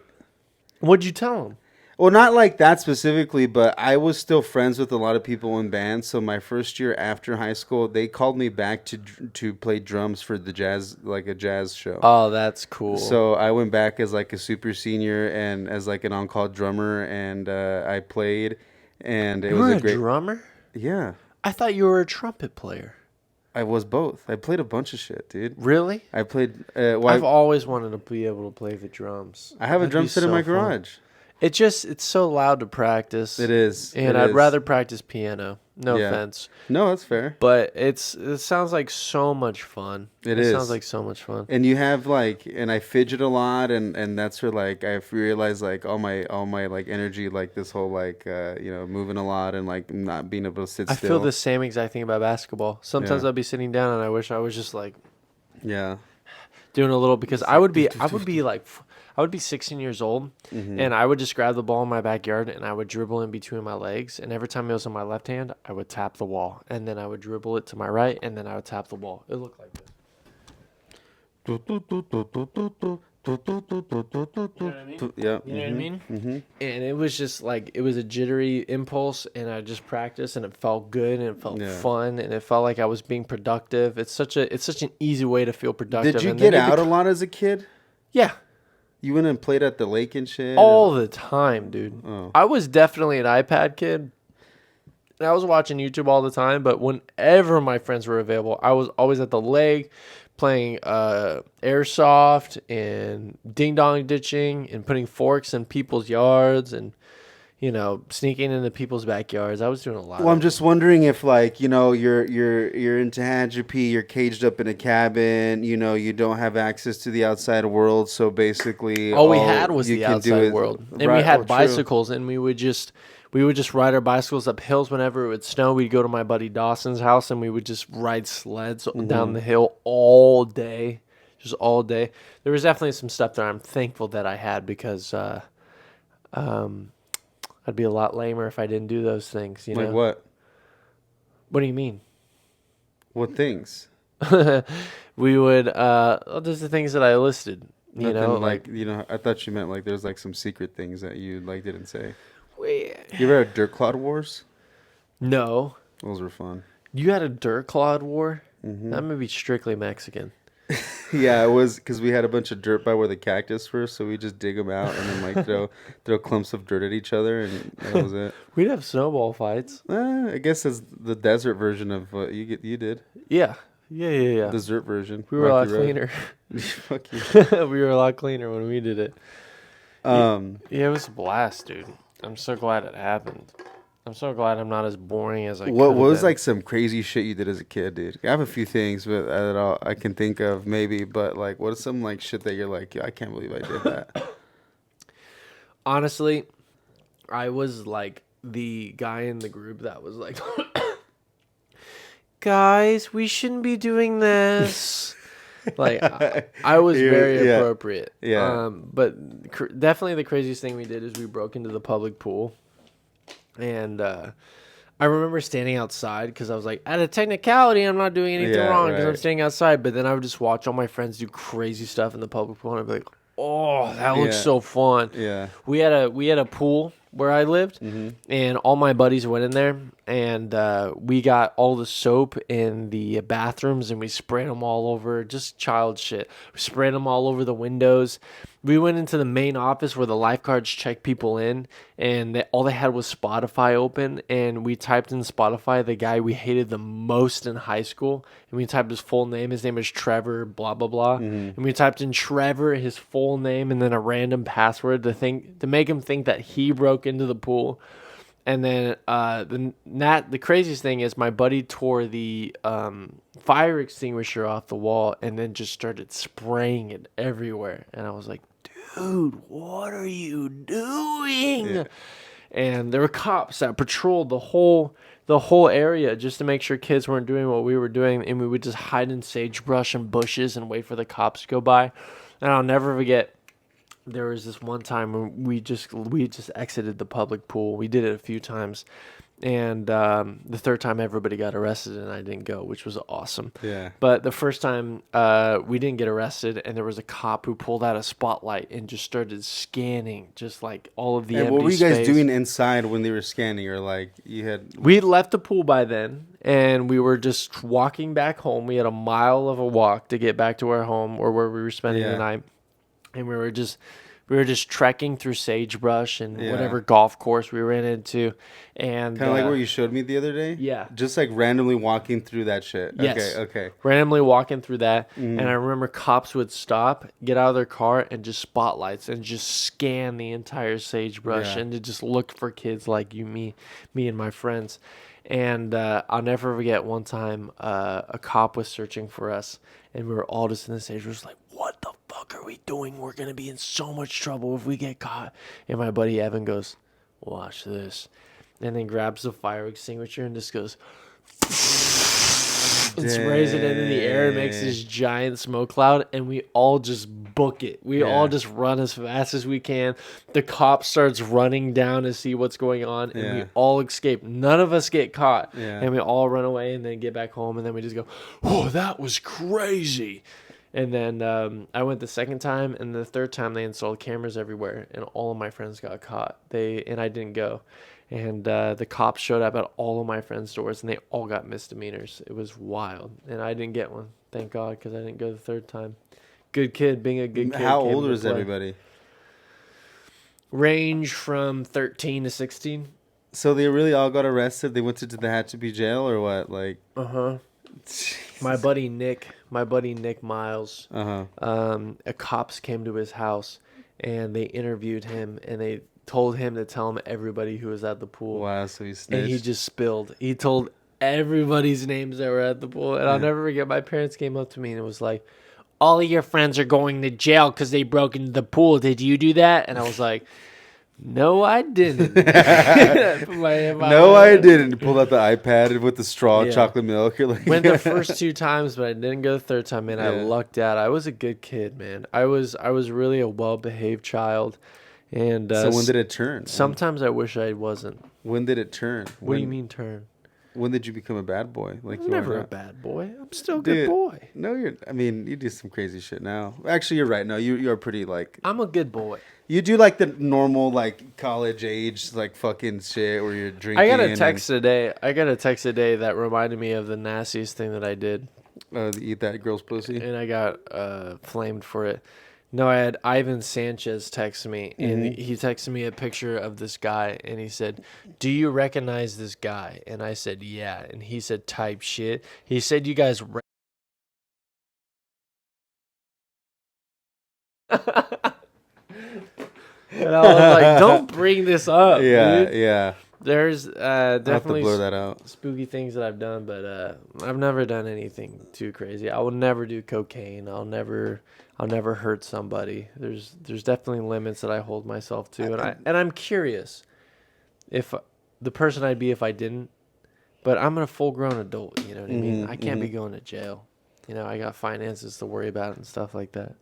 What'd you tell them? Well, not like that specifically, but I was still friends with a lot of people in bands. So my first year after high school, they called me back to play drums for the jazz, like a jazz show. Oh, that's cool. So I went back as like a super senior and as like an on-call drummer, and I played, and it you was were a a great. drummer? Yeah, I thought you were a trumpet player. I was both. I played a bunch of shit, dude. Really? I played. I've always wanted to be able to play the drums. I have a That'd drum be set in so my fun. garage. It's so loud to practice. It is, And it I'd is. rather practice piano. No Yeah. offense. No, that's fair. But it sounds like so much fun. It It is. sounds like so much fun. And you have like, and I fidget a lot, and that's where like I realized like all my like energy, like this whole like moving a lot and like not being able to sit I still. feel the same exact thing about basketball. Sometimes Yeah. I'll be sitting down and I wish I was just like Yeah. doing a little, because I would be 16 years old Mm-hmm. and I would just grab the ball in my backyard and I would dribble in between my legs, and every time it was on my left hand I would tap the wall, and then I would dribble it to my right, and then I would tap the wall. It looked like this. Yeah. You know what I mean? Mm-hmm. And it was just like, it was a jittery impulse, and I just practiced, and it felt good, and it felt Yeah. fun, and it felt like I was being productive. It's such an easy way to feel productive. Did you and then get out bec- a lot as a kid? Yeah. You went and played at the lake and shit. All the time, dude. Oh. I was definitely an iPad kid. And I was watching YouTube all the time, but whenever my friends were available, I was always at the lake playing airsoft and ding dong ditching and putting forks in people's yards and sneaking into people's backyards. I was doing a lot. Well, I'm just wondering if, like, you're in Tehachapi, you're caged up in a cabin, you don't have access to the outside world, so basically, all we had was you the can do outside is- world, and we Right, had true. bicycles, and we would just ride our bicycles up hills whenever it would snow. We'd go to my buddy Dawson's house, and we would just ride sleds down the hill all day, just all day. There was definitely some stuff that I'm thankful that I had, because I'd be a lot lamer if I didn't do those things. Like what? What do you mean? What things? We would just the things that I listed. Nothing I thought you meant like there's like some secret things that you like didn't say. Wait. You ever had Dirt Clod Wars? No. Those were fun. You had a dirt clod war? Mm-hmm. That may be strictly Mexican. Yeah, it was because we had a bunch of dirt by where the cactus were, so we just dig them out and then like throw clumps of dirt at each other, and that was it. We'd have snowball fights. I guess it's the desert version of what you did. Yeah. Yeah. Desert version. We were a lot Rocky Road. cleaner. Fuck you. We were a lot cleaner when we did it. Yeah, it was a blast, dude. I'm so glad it happened. I'm so glad I'm not as boring as I What could've was been. like some crazy shit you did as a kid, dude? I have a few things, but that I can think of maybe. But like, what is some like shit that you're like, I can't believe I did that? Honestly, I was like the guy in the group that was like, guys, we shouldn't be doing this. Like, I was very Yeah. appropriate. Yeah. But definitely the craziest thing we did is we broke into the public pool. And I remember standing outside because I was like, at a technicality, I'm not doing anything Yeah, wrong because I'm right. standing outside. But then I would just watch all my friends do crazy stuff in the public pool, and I'd be like, oh, that looks Yeah. so fun. Yeah. We had a pool where I lived, and all my buddies went in there, and we got all the soap in the bathrooms and we sprayed them all over, just child shit. We sprayed them all over the windows. We went into the main office where the lifeguards check people in, and all they had was Spotify open, and we typed in Spotify the guy we hated the most in high school, and we typed his full name. His name is Trevor, blah blah blah, and we typed in Trevor, his full name, and then a random password to make him think that he broke into the pool. And then the craziest thing is my buddy tore the fire extinguisher off the wall and then just started spraying it everywhere. And I was like, dude, what are you doing? Yeah. And there were cops that patrolled the whole area just to make sure kids weren't doing what we were doing. And we would just hide in sagebrush and bushes and wait for the cops to go by. And I'll never forget, there was this one time when we just exited the public pool. We did it a few times, and the third time everybody got arrested and I didn't go, which was awesome. Yeah. But the first time we didn't get arrested, and there was a cop who pulled out a spotlight and just started scanning, just like all of the empty space. What were you guys doing inside when they were scanning? Or like we left the pool by then, and we were just walking back home. We had a mile of a walk to get back to our home or where we were spending the night. And we were just trekking through sagebrush and whatever golf course we ran into, and kind of like where you showed me the other day. Yeah, just like randomly walking through that shit. Yes. Okay. Randomly walking through that, and I remember cops would stop, get out of their car, and just spotlights and just scan the entire sagebrush and to just look for kids like you, me, and my friends. And I'll never forget one time a cop was searching for us, and we were all just in the sagebrush like, what the fuck are we doing? We're going to be in so much trouble if we get caught. And my buddy Evan goes, watch this. And then grabs the fire extinguisher and just goes and sprays it into the air and makes this giant smoke cloud. And we all just book it. We all just run as fast as we can. The cop starts running down to see what's going on. And we all escape. None of us get caught. Yeah. And we all run away and then get back home. And then we just go, oh, that was crazy. And then I went the second time, and the third time they installed cameras everywhere, and all of my friends got caught. And I didn't go. And the cops showed up at all of my friends' doors, and they all got misdemeanors. It was wild. And I didn't get one, thank God, because I didn't go the third time. Good kid, being a good kid. How old was everybody? Range from 13 to 16. So they really all got arrested? They went to the Tehachapi jail or what? Like, My buddy Nick Miles, a cops came to his house and they interviewed him and they told him to tell him everybody who was at the pool. Wow, so he snitched. And he just spilled. He told everybody's names that were at the pool. And I'll never forget, my parents came up to me and it was like, all of your friends are going to jail because they broke into the pool. Did you do that? And I was like, no, I didn't. No, I didn't. Pulled out the iPad with the straw chocolate milk. You're like, went the first two times, but I didn't go the third time. Man, I lucked out. I was a good kid, man. I was really a well-behaved child. And so when did it turn? Sometimes I wish I wasn't. When did it turn? What do you mean turn? When did you become a bad boy? Like I'm never a bad boy. I'm still a good boy. No, you do some crazy shit now. Actually, you're right. No, you're pretty like. I'm a good boy. You do like the normal like college age like fucking shit where you're drinking. I got a text today. That reminded me of the nastiest thing that I did. Eat that girl's pussy. And I got flamed for it. No, I had Ivan Sanchez text me, and he texted me a picture of this guy, and he said, do you recognize this guy? And I said, yeah. And he said, type shit. He said, you guys... And I was like, don't bring this up, dude. Yeah. There's definitely have to blur that out. Spooky things that I've done, but I've never done anything too crazy. I will never do cocaine. I'll never hurt somebody. There's definitely limits that I hold myself to, and I'm curious if the person I'd be if I didn't. But I'm a full-grown adult. You know what I mean? I can't be going to jail. You know, I got finances to worry about and stuff like that.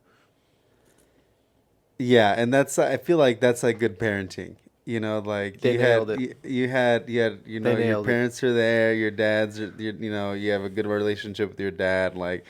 Yeah, and I feel like that's like good parenting. You know, like they nailed it. You had, you know, your parents are there, your dad's, you know, you have a good relationship with your dad. Like,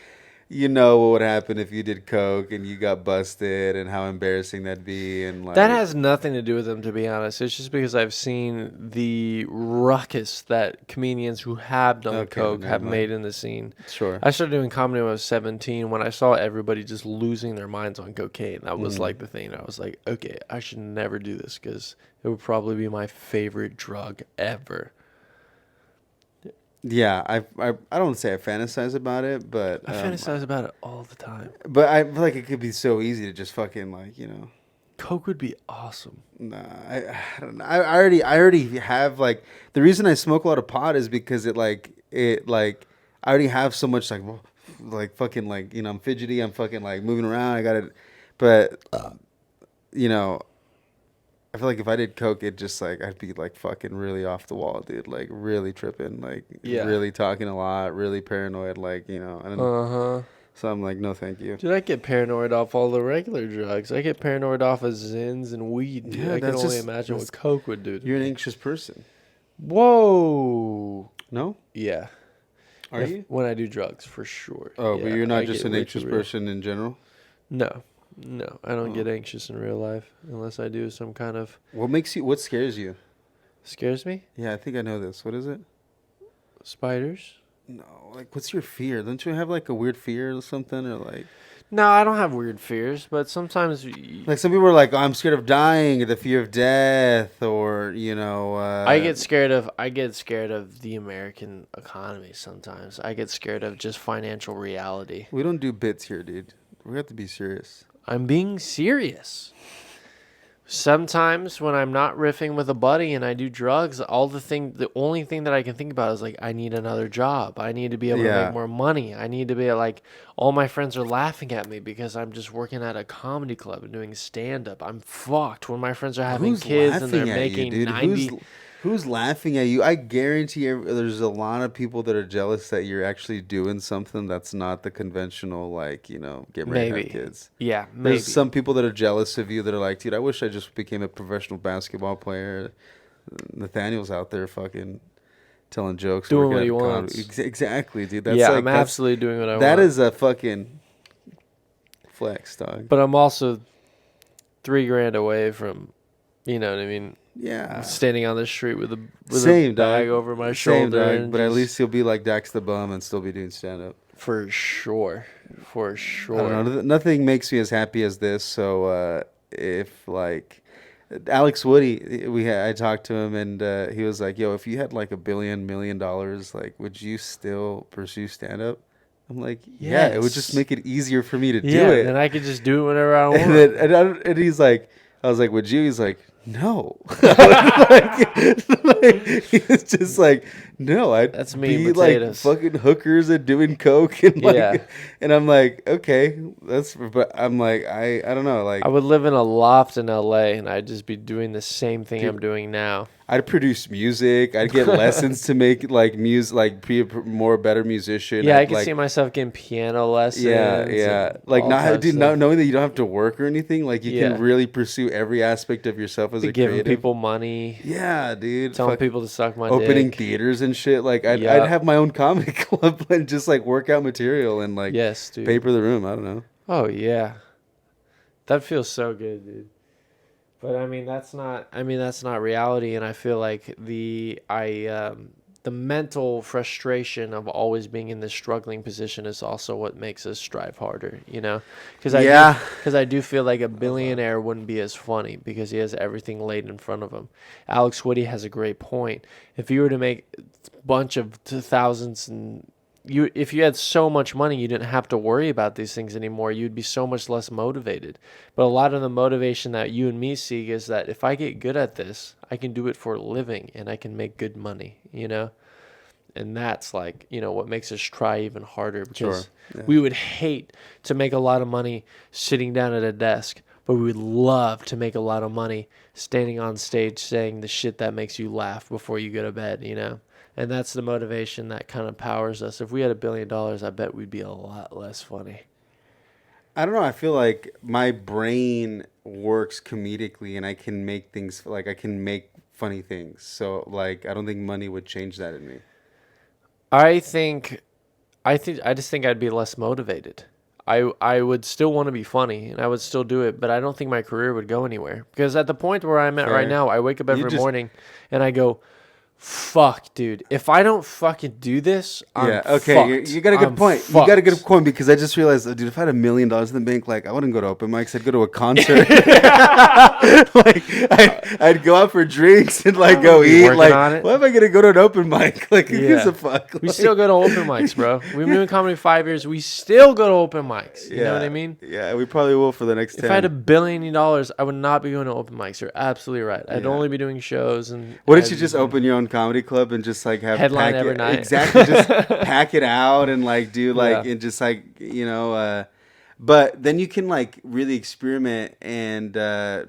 you know what would happen if you did coke and you got busted and how embarrassing that'd be and like That has nothing to do with them, to be honest. It's just because I've seen the ruckus that comedians who have done Okay, coke never have mind. made in the scene. Sure. I started doing comedy when I was 17. When I saw everybody just losing their minds on cocaine, that was like the thing. I was like, okay, I should never do this because it would probably be my favorite drug ever. Yeah, I don't say I fantasize about it, but I fantasize about it all the time. but I feel like it could be so easy to just fucking like, you know. Coke would be awesome. Nah, I don't know. I already have like the reason I smoke a lot of pot is because it I already have so much like fucking like, you know, I'm fidgety, I'm fucking like moving around. I got it, but you know, I feel like if I did coke, it just like I'd be like fucking really off the wall, dude. Like really tripping, like Yeah. really talking a lot, really paranoid, like you know. And Uh-huh. so I'm like, no, thank you. Dude, I get paranoid off all the regular drugs. I get paranoid off of Zins and weed, dude. Yeah, I can that's only just- imagine that's- what Coke would do to You're an me. anxious person. Whoa. No, Yeah. are If- you? When I do drugs, for sure. Oh, Yeah, but you're I not just get an way anxious too real. person in general. No. No, I don't Oh. get anxious in real life unless I do some kind of... What scares you? Scares me? Yeah, I think I know this. What is it? Spiders? No, like what's your fear? Don't you have like a weird fear or something, or like No, I don't have weird fears, but sometimes... like some people are like, oh, I'm scared of dying, or the fear of death, or you know. I get scared of the American economy sometimes. I get scared of just financial reality. We don't do bits here, dude. We have to be serious. I'm being serious. Sometimes when I'm not riffing with a buddy and I do drugs, the only thing that I can think about is like, I need another job. I need to be able to Yeah. make more money. I need to be like, all my friends are laughing at me because I'm just working at a comedy club and doing stand up. I'm fucked when my friends are having Who's kids and they're laughing at you, making dude? 90. Who's laughing at you? I guarantee there's a lot of people that are jealous that you're actually doing something that's not the conventional, like, you know, get ready to Maybe. have kids. Yeah, maybe. There's some people that are jealous of you that are like, dude, I wish I just became a professional basketball player. Nathaniel's out there fucking telling jokes. Doing working what at he a comedy- wants. Exactly, dude. That's Yeah, like, I'm that's- absolutely doing what I want. That is a fucking flex, dog. But I'm also $3,000 away from, you know what I mean, Yeah. standing on the street with Same, a bag dog. over my Same, shoulder. dog. And But at just- least he'll be like Dax the Bum and still be doing stand up. For sure. For I sure. don't know. Nothing makes me as happy as this. So if like Alex Woody, I talked to him and he was like, "Yo, if you had like $1 million, like, would you still pursue stand up?" I'm like, "Yeah, it would just Yes. make it easier for me to Yeah, do it." and I could just do it whenever I want. And he's like, I was like, "Would you?" He's like, "No." He's just like, "No, I'd That's meat and be like potatoes. fucking hookers and doing coke and like." Yeah. And I'm like, "Okay, but I'm like, I don't know, like I would live in a loft in LA and I'd just be doing the same thing Dude, I'm doing now. I'd produce music. I'd get lessons to make like music, like be a more better musician. Yeah, I I'd, can like, see myself getting piano lessons. Yeah. and Like all not types dude, of- not knowing that you don't have to work or anything. Like you Yeah. can really pursue every aspect of yourself as be a giving creative. people money, Yeah, dude. telling Fuck, people to suck my opening dick. theaters and shit. Like I'd Yup. have my own comedy club and just like work out material and like Yes, dude. paper the room. I don't know. Oh yeah, that feels so good, dude. But I mean, that's not reality, and I feel like the mental frustration of always being in this struggling position is also what makes us strive harder, you know? Because I do feel like a billionaire wouldn't be as funny because he has everything laid in front of him. Alex Woody has a great point. If you were to make a bunch of thousands and if you had so much money, you didn't have to worry about these things anymore. You'd be so much less motivated. But a lot of the motivation that you and me seek is that if I get good at this, I can do it for a living and I can make good money, you know? And that's like, you know, what makes us try even harder because Sure. Yeah. we would hate to make a lot of money sitting down at a desk, but we would love to make a lot of money standing on stage saying the shit that makes you laugh before you go to bed, you know? And that's the motivation that kind of powers us. If we had $1 billion, I bet we'd be a lot less funny. I don't know. I feel like my brain works comedically, and I can make things like I can make funny things. So like, I don't think money would change that in me. I think I just think I'd be less motivated. I would still want to be funny and I would still do it, but I don't think my career would go anywhere. Because at the point where I'm at right Fair. now, I wake up You every just morning and I go, fuck, dude. If I don't fucking do this, I'm yeah, okay, fucked. you got a good I'm point. You got a good fucked. point because I just realized, dude, if I had $1 million in the bank, like I wouldn't go to open mics. I'd go to a concert. Like I'd go out for drinks and like go be eat. working Like, on it. why am I gonna go to an open mic? Like, who gives Yeah. a fuck? We Like, still go to open mics, bro. We've been in comedy 5 years. We still go to open mics. You know what I mean? Yeah, we probably will for the next 10. If I had $1 billion, I would not be going to open mics. You're absolutely right. I'd Yeah. only be doing shows. And What if you just open your own comedy club and just like have Headline pack every it, night. exactly, just pack it out and like do like Yeah. and just like but then you can like really experiment and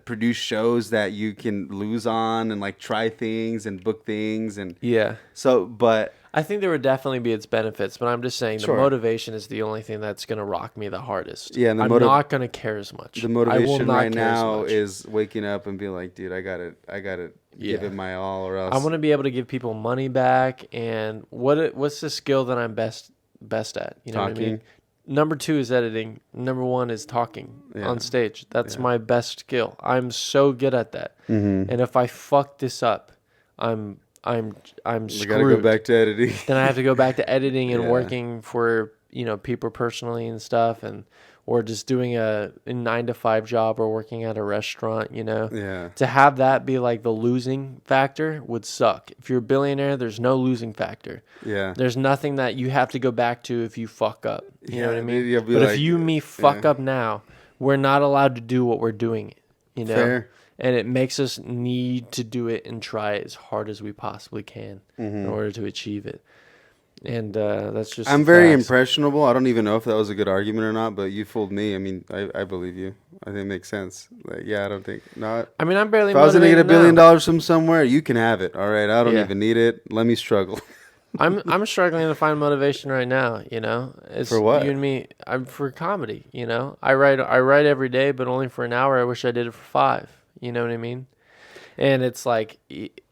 produce shows that you can lose on and like try things and book things and Yeah. so but I think there would definitely be its benefits, but I'm just saying Sure. the motivation is the only thing that's going to rock me the hardest. Yeah, and the I'm not going to care as much. the I will motivation not right care as now much. is waking up and being like, dude, I gotta give Yeah. it my all or else I want to be able to give people money back, and what's the skill that I'm best at? You know what I mean? Talking. Number 2 is editing. Number 1 is talking Yeah. on stage. That's Yeah. my best skill. I'm so good at that. Mm-hmm. And if I fuck this up, I'm We screwed. gotta go back to editing. Then I have to go back to editing and Yeah. working for people personally and stuff, or just doing a 9 to 5 job or working at a restaurant. Yeah. To have that be like the losing factor would suck. If you're a billionaire, there's no losing factor. Yeah. There's nothing that you have to go back to if you fuck up. You know what I Yeah, mean? dude, you'll be But like, if you and me fuck yeah. up now, we're not allowed to do what we're doing. Fair. And it makes us need to do it and try it as hard as we possibly can in order to achieve it. And that's just. I'm very facts. impressionable. I don't even know if that was a good argument or not, but you fooled me. I mean, I believe you. I think it makes sense. Like, yeah, I don't think not. I mean, I'm barely. If I was gonna get $1 motivated billion now. from somewhere, you can have it. All right, I don't Yeah. even need it. Let me struggle. I'm struggling to find motivation right now. It's For what? you and me. I'm for comedy. I write every day, but only for an hour. I wish I did it for 5. You know what I mean? And it's like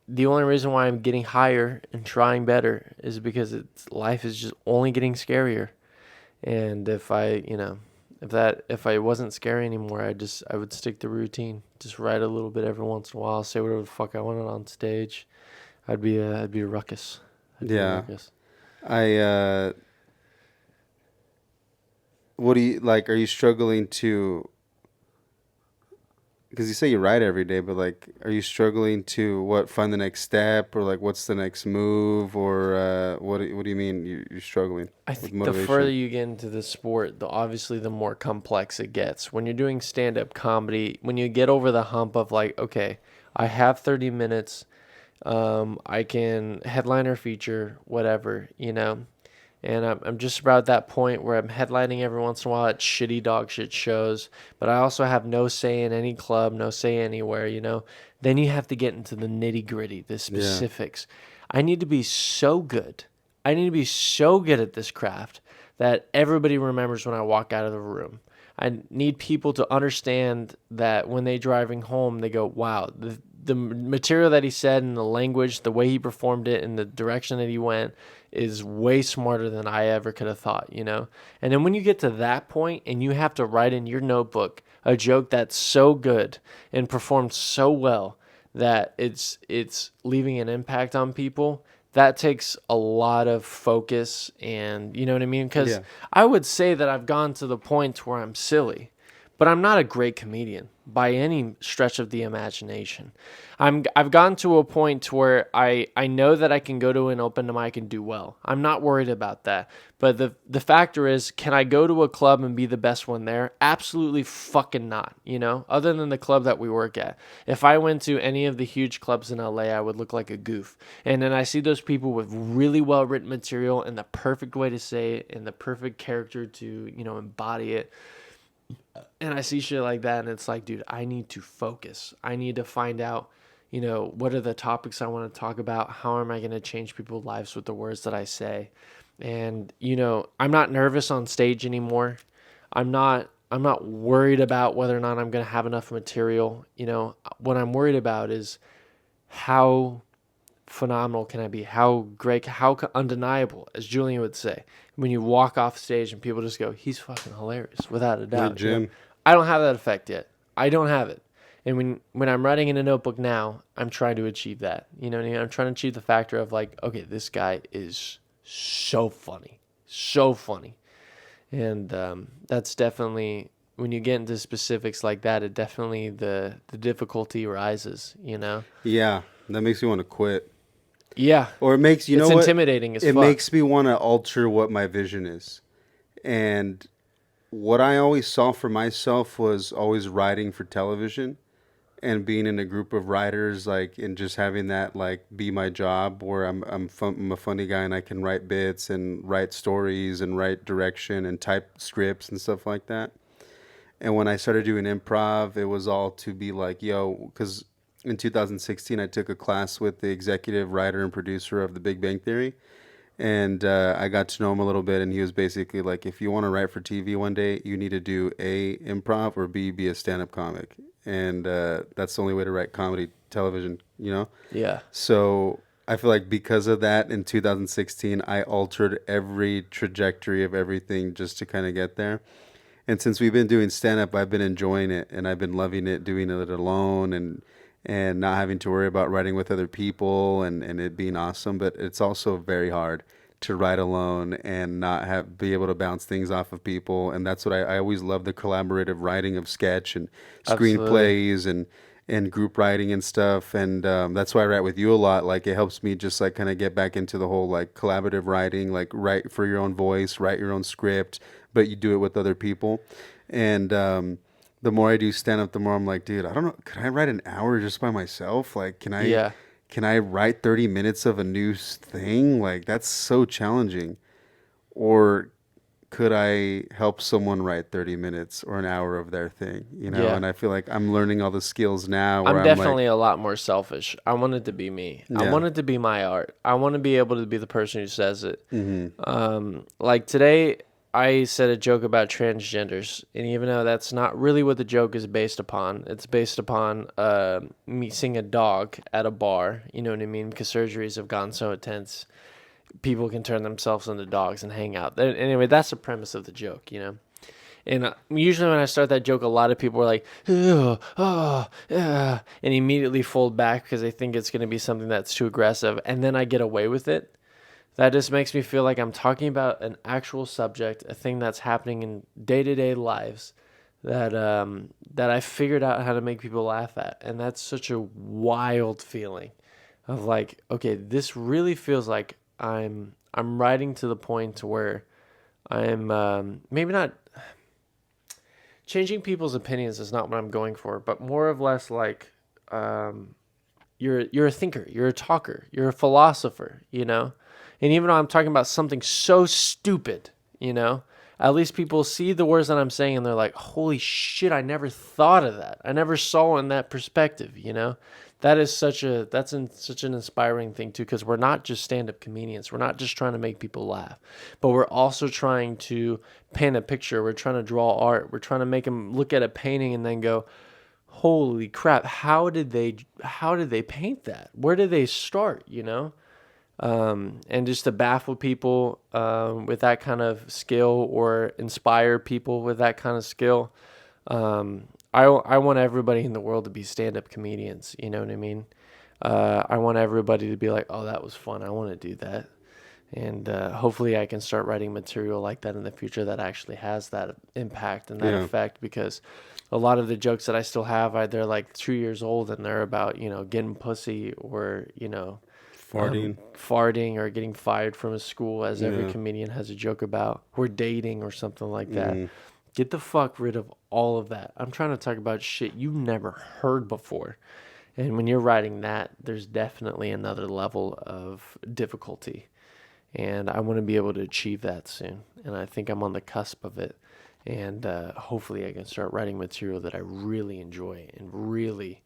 the only reason why I'm getting higher and trying better is because life is just only getting scarier. And if I wasn't scary anymore, I would stick to routine. Just write a little bit every once in a while, say whatever the fuck I wanted on stage. I'd be a ruckus. I'd be a Yeah. ruckus. What do you like? Are you struggling to? Because you say you write every day, but like, are you struggling to find the next step or like what's the next move or what do you mean you're struggling? I with think the motivation? further you get into the sport, obviously the more complex it gets. When you're doing stand-up comedy, when you get over the hump of like, okay, I have 30 minutes, I can headline or feature, whatever, and I'm just about that point where I'm headlining every once in a while at shitty dog shit shows, but I also have no say in any club, no say anywhere, Then you have to get into the nitty gritty, the specifics. I need to be so good. I need to be so good at this craft that everybody remembers when I walk out of the room. I need people to understand that when they're driving home, they go, wow, the material that he said and the language, the way he performed it and the direction that he went is way smarter than I ever could have thought, And then when you get to that point and you have to write in your notebook a joke that's so good and performed so well that it's leaving an impact on people, that takes a lot of focus and, you know what I mean? Because I would say that I've gone to the point where I'm silly, but I'm not a great comedian by any stretch of the imagination. I've gotten to a point where I know that I can go to an open mic and do well. I'm not worried about that. But the factor is, can I go to a club and be the best one there? Absolutely fucking not, other than the club that we work at. If I went to any of the huge clubs in LA, I would look like a goof. And then I see those people with really well written material and the perfect way to say it and the perfect character to, embody it. And I see shit like that, and it's like, dude, I need to focus. I need to find out, what are the topics I want to talk about? How am I going to change people's lives with the words that I say? And, I'm not nervous on stage anymore. I'm not worried about whether or not I'm going to have enough material. What I'm worried about is how phenomenal can I be? How great, how undeniable, as Julian would say, when you walk off stage and people just go, he's fucking hilarious, without a Like doubt. Jim. I don't have that effect yet. I don't have it. And when I'm writing in a notebook now, I'm trying to achieve that. You know what I mean? I'm trying to achieve the factor of like, okay, this guy is so funny. So funny. And that's definitely, when you get into specifics like that, it definitely, the difficulty rises, you know? Yeah, that makes me want to quit. Yeah. Or it makes, you It's know what? intimidating as It fuck. makes me want to alter what my vision is. And what I always saw for myself was always writing for television and being in a group of writers, like, and just having that like be my job, where I'm a funny guy and I can write bits and write stories and write direction and type scripts and stuff like that. And when I started doing improv, it was all to be like, yo, because in 2016 I took a class with the executive writer and producer of The Big Bang Theory, and I got to know him a little bit. And he was basically like, if you want to write for TV one day, you need to do A, improv, or B, be a stand-up comic. And that's the only way to write comedy television, you know. Yeah. So I feel like because of that, in 2016 I altered every trajectory of everything just to kind of get there. And since we've been doing stand-up, I've been enjoying it, and I've been loving it, doing it alone, and not having to worry about writing with other people, and it being awesome. But it's also very hard to write alone and not have be able to bounce things off of people. And that's what I always love, the collaborative writing of sketch and Absolutely. screenplays and group writing and stuff. And that's why I write with you a lot. Like, it helps me just like kind of get back into the whole like collaborative writing, like write for your own voice, write your own script, but you do it with other people. And the more I do stand up, the more I'm like, dude, I don't know, could I write an hour just by myself? Like, Yeah. can I write 30 minutes of a new thing? Like, that's so challenging. Or could I help someone write 30 minutes or an hour of their thing, you know? Yeah. And I feel like I'm learning all the skills now where I'm I'm like, definitely a lot more selfish. I want it to be me. I yeah. want it to be my art. I want to be able to be the person who says it. Hmm. Like today, I said a joke about transgenders, and even though that's not really what the joke is based upon, it's based upon me seeing a dog at a bar. You know what I mean? Because surgeries have gone so intense, people can turn themselves into dogs and hang out. Anyway, that's the premise of the joke, you know. And usually when I start that joke, a lot of people are like, and immediately fold back because they think it's going to be something that's too aggressive. And then I get away with it. That just makes me feel like I'm talking about an actual subject, a thing that's happening in day-to-day lives that I figured out how to make people laugh at. And that's such a wild feeling of like, okay, this really feels like I'm writing to the point where I'm maybe not changing people's opinions is not what I'm going for, but more or less like you're a thinker, you're a talker, you're a philosopher, you know? And even though I'm talking about something so stupid, you know, at least people see the words that I'm saying and they're like, holy shit, I never thought of that. I never saw in that perspective, you know? That is such such an inspiring thing too, because we're not just stand-up comedians. We're not just trying to make people laugh, but we're also trying to paint a picture. We're trying to draw art. We're trying to make them look at a painting and then go, holy crap, how did they paint that? Where did they start, you know? And just to baffle people with that kind of skill, or inspire people with that kind of skill. I want everybody in the world to be stand-up comedians. You know what I mean? I want everybody to be like, oh, that was fun. I want to do that. And hopefully I can start writing material like that in the future that actually has that impact and that Yeah. effect, because a lot of the jokes that I still have, they're like 2 years old and they're about, you know, getting pussy, or, you know, Farting. farting, or getting fired from a school, as every Yeah. comedian has a joke about, or dating or something like that. Hmm. Get the fuck rid of all of that. I'm trying to talk about shit you never heard before. And when you're writing that, there's definitely another level of difficulty. And I want to be able to achieve that soon. And I think I'm on the cusp of it. And hopefully I can start writing material that I really enjoy and really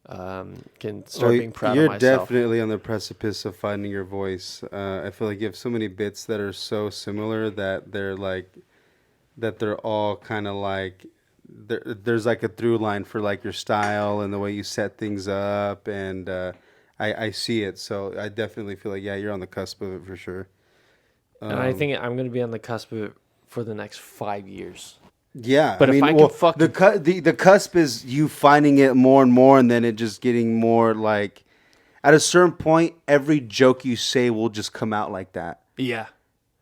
can start Well, being proud of you're myself. definitely on the precipice of finding your voice. I feel like you have so many bits that are so similar that they're all kind of like there's like a through line for like your style and the way you set things up. And I see it. So I definitely feel like, yeah, you're on the cusp of it for sure. And I think I'm going to be on the cusp of it for the next 5 years. Yeah, But I if mean, I can well, fucking the cusp is you finding it more and more, and then it just getting more like, at a certain point, every joke you say will just come out like that. yeah.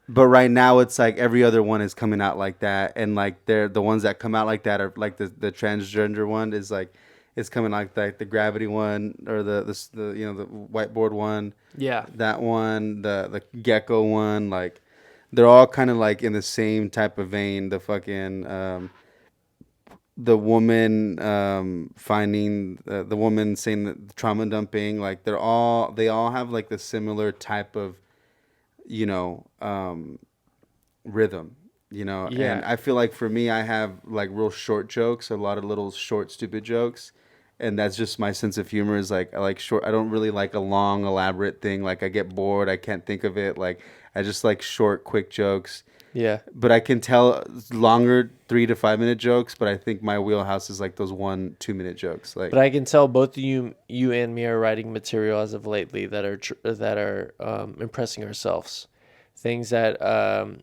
But right now, it's like every other one is coming out like that, and like they're the ones that come out like that are like the transgender one is like it's coming like the gravity one or the the whiteboard one, Yeah. that one, the gecko one, like they're all kind of like in the same type of vein. The fucking the woman finding the woman saying that trauma dumping, like they all have like the similar type of you know rhythm, Yeah. and I feel like for me I have like real short jokes, a lot of little short stupid jokes, and that's just my sense of humor is like I like short. I don't really like a long elaborate thing, like I get bored, I can't think of it, like I just like short quick jokes. Yeah. But I can tell longer 3 to 5 minute jokes, but I think my wheelhouse is like those 1 2 minute jokes, like But I can tell both of you and me are writing material as of lately that are impressing ourselves. Things that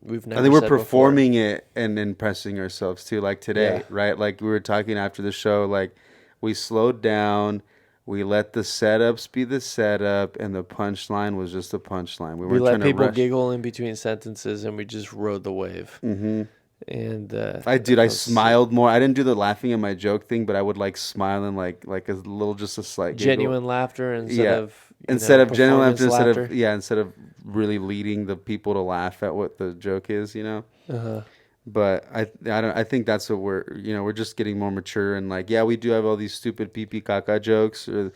we've never I think we're said before. performing it and impressing ourselves too. Like today, Yeah. right? Like we were talking after the show, like we slowed down, we let the setups be the setup, and the punchline was just a punchline. We We weren't let trying to people rush. giggle in between sentences, and we just rode the wave. Mm-hmm. And I that I was smiled more. I didn't do the laughing at my joke thing, but I would like smile and like a little, just a slight giggle. genuine laughter instead Yeah. of Instead of genuine performance laughter, laughter. instead of really leading the people to laugh at what the joke is, Uh-huh. But I think that's what we're just getting more mature, and like, yeah, we do have all these stupid pee pee caca jokes or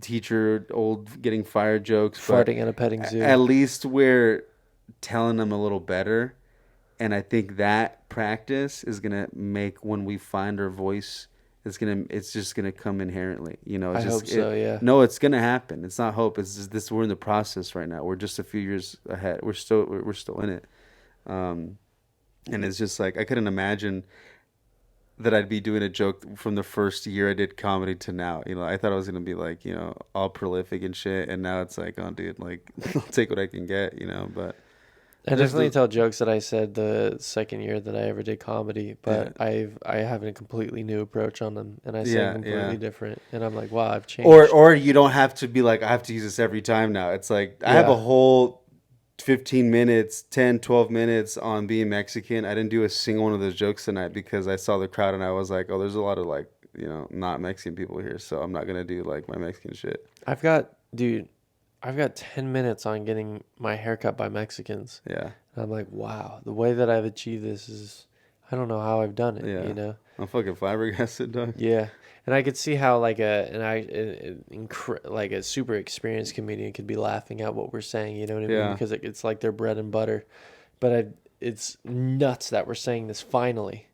teacher old getting fired jokes, but Farting at a petting zoo. at least we're telling them a little better. And I think that practice is gonna make when we find our voice, it's just gonna come inherently. I hope so, yeah. No, it's gonna happen. It's not hope. It's just this. We're in the process right now. We're just a few years ahead. We're still in it. And it's just like I couldn't imagine that I'd be doing a joke from the first year I did comedy to now. I thought I was gonna be like all prolific and shit, and now it's like, oh, dude, like I'll take what I can get. But. I definitely tell jokes that I said the second year that I ever did comedy, but I have a completely new approach on them, and I say completely different, and I'm like, wow, I've changed. Or you don't have to be like, I have to use this every time now. It's like I have a whole 15 minutes, 10, 12 minutes on being Mexican. I didn't do a single one of those jokes tonight because I saw the crowd and I was like, oh, there's a lot of like, not Mexican people here, so I'm not going to do like my Mexican shit. I've got 10 minutes on getting my haircut by Mexicans. Yeah. And I'm like, wow, the way that I've achieved this is, I don't know how I've done it, I'm fucking flabbergasted, dog. Yeah. And I could see how like a super experienced comedian could be laughing at what we're saying, you know what I mean? Because it's like their bread and butter. But it's nuts that we're saying this finally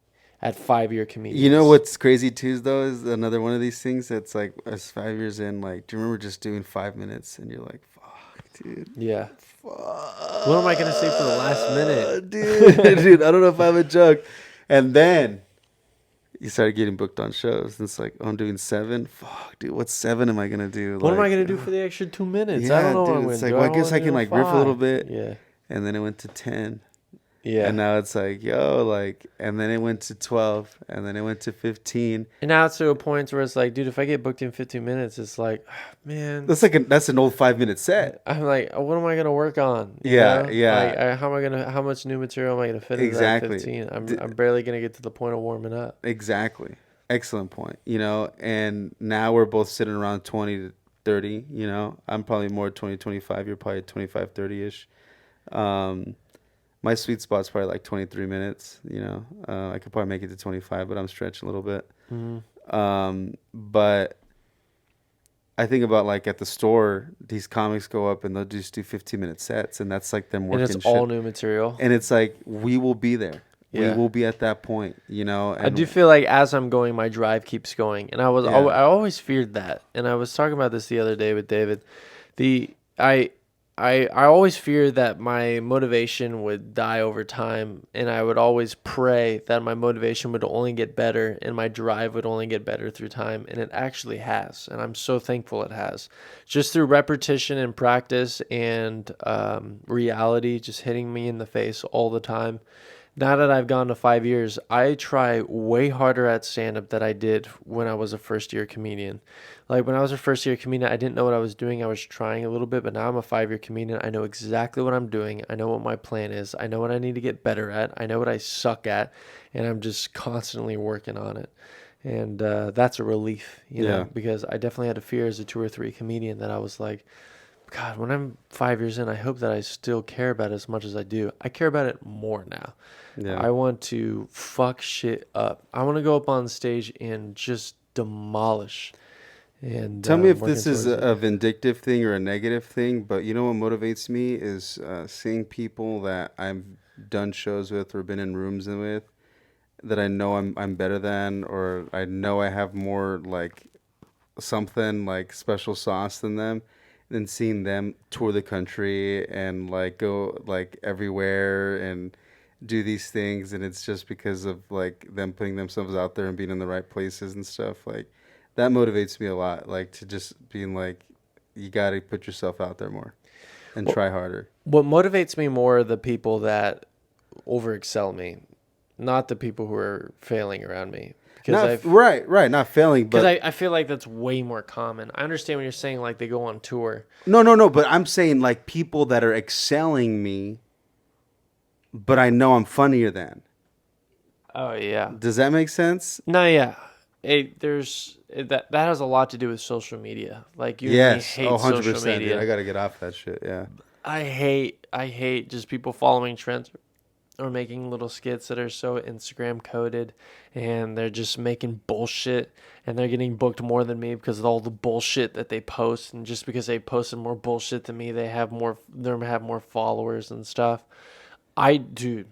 at 5-year comedians. You know what's crazy too, though, is another one of these things that's like us 5 years in, like, do you remember just doing 5 minutes and you're like, fuck, dude. Yeah. Fuck. What am I going to say for the last minute? Dude, I don't know if I have a joke. And then you started getting booked on shows. And it's like, oh, I'm doing 7. Fuck, dude, what 7 am I going to do? What am I going to do for the extra 2 minutes? Yeah, I don't know what I'm dude, going it's to like, do. well, I guess I can like riff a little bit. Yeah. And then it went to 10. Yeah. And now it's like, yo, like, and then it went to 12, and then it went to 15. And now it's to a point where it's like, dude, if I get booked in 15 minutes, it's like, man. That's an old 5-minute set. I'm like, what am I gonna work on? Yeah. Like, how much new material am I gonna fit into that 15? I'm barely gonna get to the point of warming up. Exactly. Excellent point. And now we're both sitting around 20 to 30. I'm probably more 20, 25. You're probably 25, 30-ish. My sweet spot's probably like 23 minutes, I could probably make it to 25, but I'm stretching a little bit. Mm-hmm. But I think about like at the store, these comics go up and they'll just do 15-minute sets, and that's like them working. And it's all new material. And it's like, we will be there. Yeah. We will be at that point, And I do feel like as I'm going, my drive keeps going. And I I always feared that. And I was talking about this the other day with David. I always feared that my motivation would die over time, and I would always pray that my motivation would only get better and my drive would only get better through time, and it actually has, and I'm so thankful it has. Just through repetition and practice and reality just hitting me in the face all the time. Now that I've gone to 5 years, I try way harder at stand-up than I did when I was a first-year comedian. Like when I was a first-year comedian, I didn't know what I was doing. I was trying a little bit, but now I'm a 5-year comedian. I know exactly what I'm doing. I know what my plan is. I know what I need to get better at. I know what I suck at, and I'm just constantly working on it. And that's a relief, you know, because I definitely had a fear as a 2 or 3 comedian that I was like, God, when I'm 5 years in, I hope that I still care about it as much as I do. I care about it more now. Yeah. I want to fuck shit up. I want to go up on stage and just demolish. And Tell me if working this is towards a it. vindictive thing or a negative thing, but you know what motivates me is seeing people that I've done shows with or been in rooms with that I know I'm better than, or I know I have more like something like special sauce than them, and seeing them tour the country and like go like everywhere and do these things, and it's just because of like them putting themselves out there and being in the right places and stuff like that motivates me a lot, like to just being like you got to put yourself out there more and What, try harder. what motivates me more are the people that over excel me, not the people who are failing around me. Because Not right, not failing, because but I feel like that's way more common. I understand when you're saying like they go on tour. no, but I'm saying like people that are excelling me, but I know I'm funnier than. Oh yeah. Does that make sense? No, yeah. That has a lot to do with social media. Like you and me Yes. Oh, hate social 100%, dude. I media. got to get off that shit. Yeah. I hate just people following trends or making little skits that are so Instagram coded, and they're just making bullshit, and they're getting booked more than me because of all the bullshit that they post, and just because they posted more bullshit than me, they have more followers and stuff. Dude,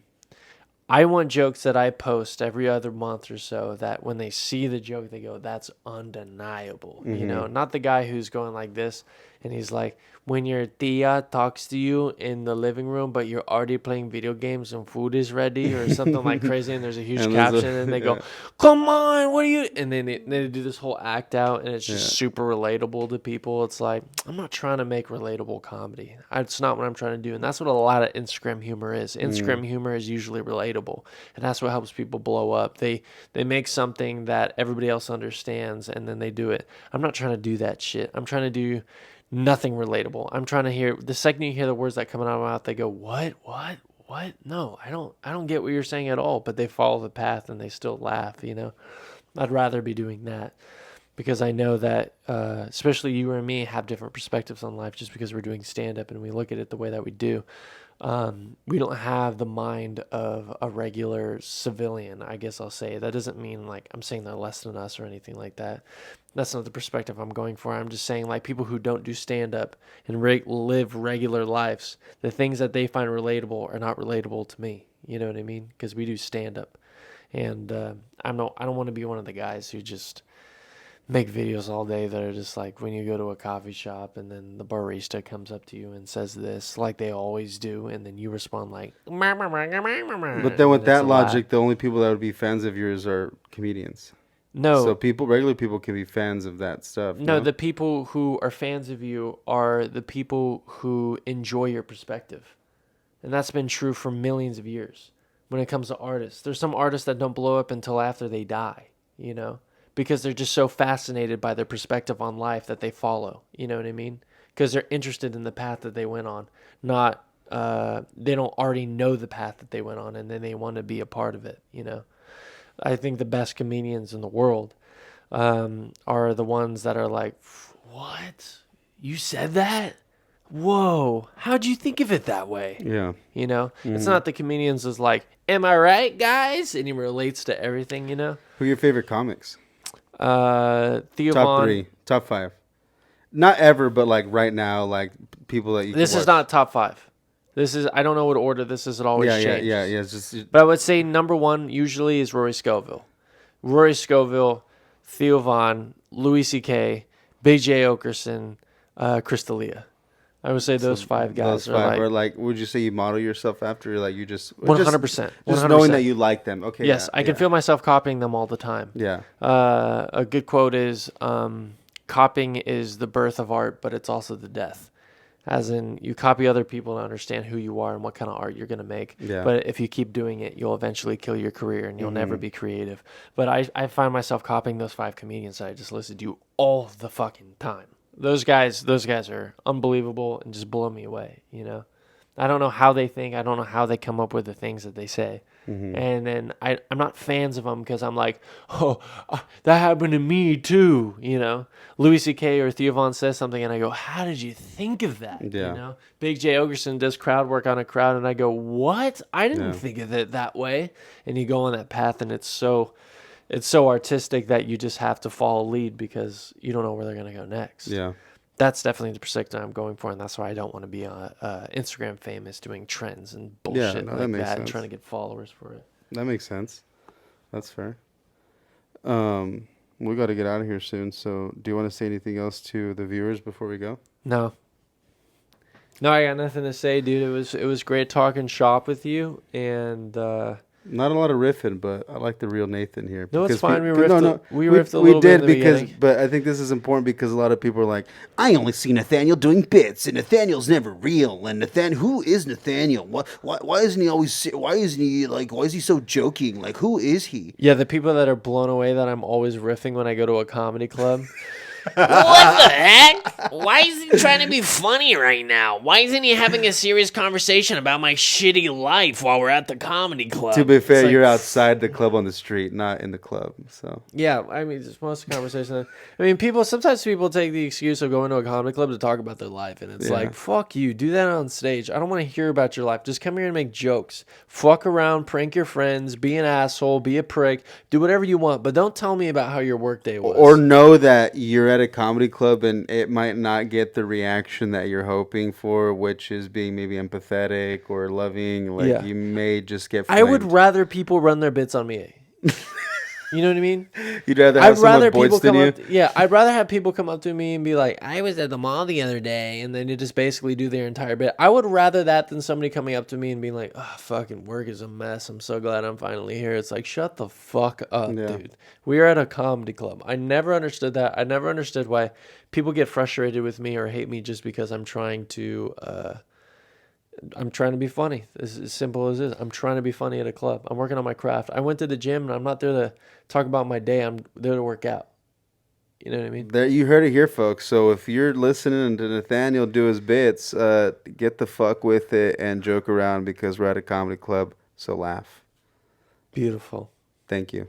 I want jokes that I post every other month or so that when they see the joke, they go, that's undeniable. You know, not the guy who's going like this and he's like, when your tia talks to you in the living room, but you're already playing video games and food is ready or something like crazy, and there's a huge And there's caption and they go, yeah. come on, what are you? And then they do this whole act out, and it's just Yeah. super relatable to people. It's like, I'm not trying to make relatable comedy. It's not what I'm trying to do. And that's what a lot of Instagram humor is. Instagram humor is usually relatable, and that's what helps people blow up. They make something that everybody else understands, and then they do it. I'm not trying to do that shit. I'm trying to do nothing relatable. I'm trying to hear the second you hear the words that come out of my mouth, they go, what? No, I don't get what you're saying at all. But they follow the path and they still laugh. You know, I'd rather be doing that because I know that, especially you and me have different perspectives on life just because we're doing stand up and we look at it the way that we do. We don't have the mind of a regular civilian, I guess I'll say. That doesn't mean like I'm saying they're less than us or anything like that. That's not the perspective I'm going for. I'm just saying like people who don't do stand up and live regular lives, the things that they find relatable are not relatable to me. You know what I mean? Because we do stand up, and I don't want to be one of the guys who just make videos all day that are just like when you go to a coffee shop and then the barista comes up to you and says this like they always do, and then you respond like But then with and it's that a laugh. logic, the only people that would be fans of yours are comedians. So No, regular people can be fans of that stuff. no, No. the people who are fans of you are the people who enjoy your perspective. And that's been true for millions of years when it comes to artists. There's some artists that don't blow up until after they die, you know, because they're just so fascinated by their perspective on life that they follow. You know what I mean? Because they're interested in the path that they went on, not they don't already know the path that they went on, and then they want to be a part of it, you know. I think the best comedians in the world are the ones that are like, what? You said that? Whoa, how'd you think of it that way? Yeah. You know, it's not the comedians is like, am I right, guys? And he relates to everything, you know. Who are your favorite comics? Theo Top Von. 3, top 5. Not ever, but like right now, like people that you. This can is watch. not top 5. This is, I don't know what order this is. It always changes. Yeah. It's just But I would say number 1 usually is Rory Scovel. Rory Scovel, Theo Von, Louis C.K., Big J. Okerson, Chris D'Elia. I would say those five guys Those are five like are like. Would you say you model yourself after? Like you just 100%. just knowing that you like them. Okay. Yes, yeah, I can yeah. feel myself copying them all the time. Yeah. A good quote is, copying is the birth of art, but it's also the death. As in, you copy other people to understand who you are and what kind of art you're going to make. Yeah. But if you keep doing it, you'll eventually kill your career and you'll never be creative. But I find myself copying those five comedians that I just listed to you all the fucking time. Those guys are unbelievable and just blow me away, you know? I don't know how they think. I don't know how they come up with the things that they say. And then I'm not fans of them because I'm like, oh, that happened to me too, you know? Louis C.K. or Theo Von says something and I go, how did you think of that? Yeah. You know? Big J. Ogerson does crowd work on a crowd and I go, what? I didn't Yeah. think of it that way. And you go on that path and it's so artistic that you just have to follow lead because you don't know where they're going to go next. Yeah. That's definitely the perspective I'm going for, and that's why I don't want to be Instagram famous doing trends and bullshit no, that like makes that and sense. trying to get followers for it. That makes sense. That's fair. We got to get out of here soon. So, do you want to say anything else to the viewers before we go? No, I got nothing to say, dude. It was great talking shop with you, and Not a lot of riffing, but I like the real Nathan here. no, it's because fine. We we riffed a little did bit in the because, beginning. but I think this is important because a lot of people are like, I only see Nathaniel doing bits, and Nathaniel's never real. And who is Nathaniel? Why isn't he always? Why isn't he like? Why is he so joking? Like, who is he? Yeah, the people that are blown away that I'm always riffing when I go to a comedy club. What the heck? Why is he trying to be funny right now? Why isn't he having a serious conversation about my shitty life while we're at the comedy club? To be fair, like- you're outside the club on the street, not in the club. So Yeah, I mean, just most of the conversation. I mean, sometimes people take the excuse of going to a comedy club to talk about their life, and it's Yeah. like, fuck you, do that on stage. I don't want to hear about your life. Just come here and make jokes. Fuck around, prank your friends, be an asshole, be a prick, do whatever you want, but don't tell me about how your workday was. or know that you're at a comedy club and it might not get the reaction that you're hoping for, which is being maybe empathetic or loving. Like Yeah. you may just get I would flamed. rather people run their bits on me. You know what I mean? You'd rather have I'd someone rather Boyds people than come you. up. I'd rather have people come up to me and be like, "I was at the mall the other day," and then you just basically do their entire bit. I would rather that than somebody coming up to me and being like, "Oh, fucking work is a mess. I'm so glad I'm finally here." It's like, shut the fuck up, Yeah. dude. We are at a comedy club. I never understood that. I never understood why people get frustrated with me or hate me just because I'm trying to be funny. It's as simple as this. I'm trying to be funny at a club. I'm working on my craft. I went to the gym and I'm not there to talk about my day. I'm there to work out. You know what I mean? There, you heard it here, folks. So if you're listening to Nathaniel do his bits, get the fuck with it and joke around because we're at a comedy club. So laugh. Beautiful. Thank you.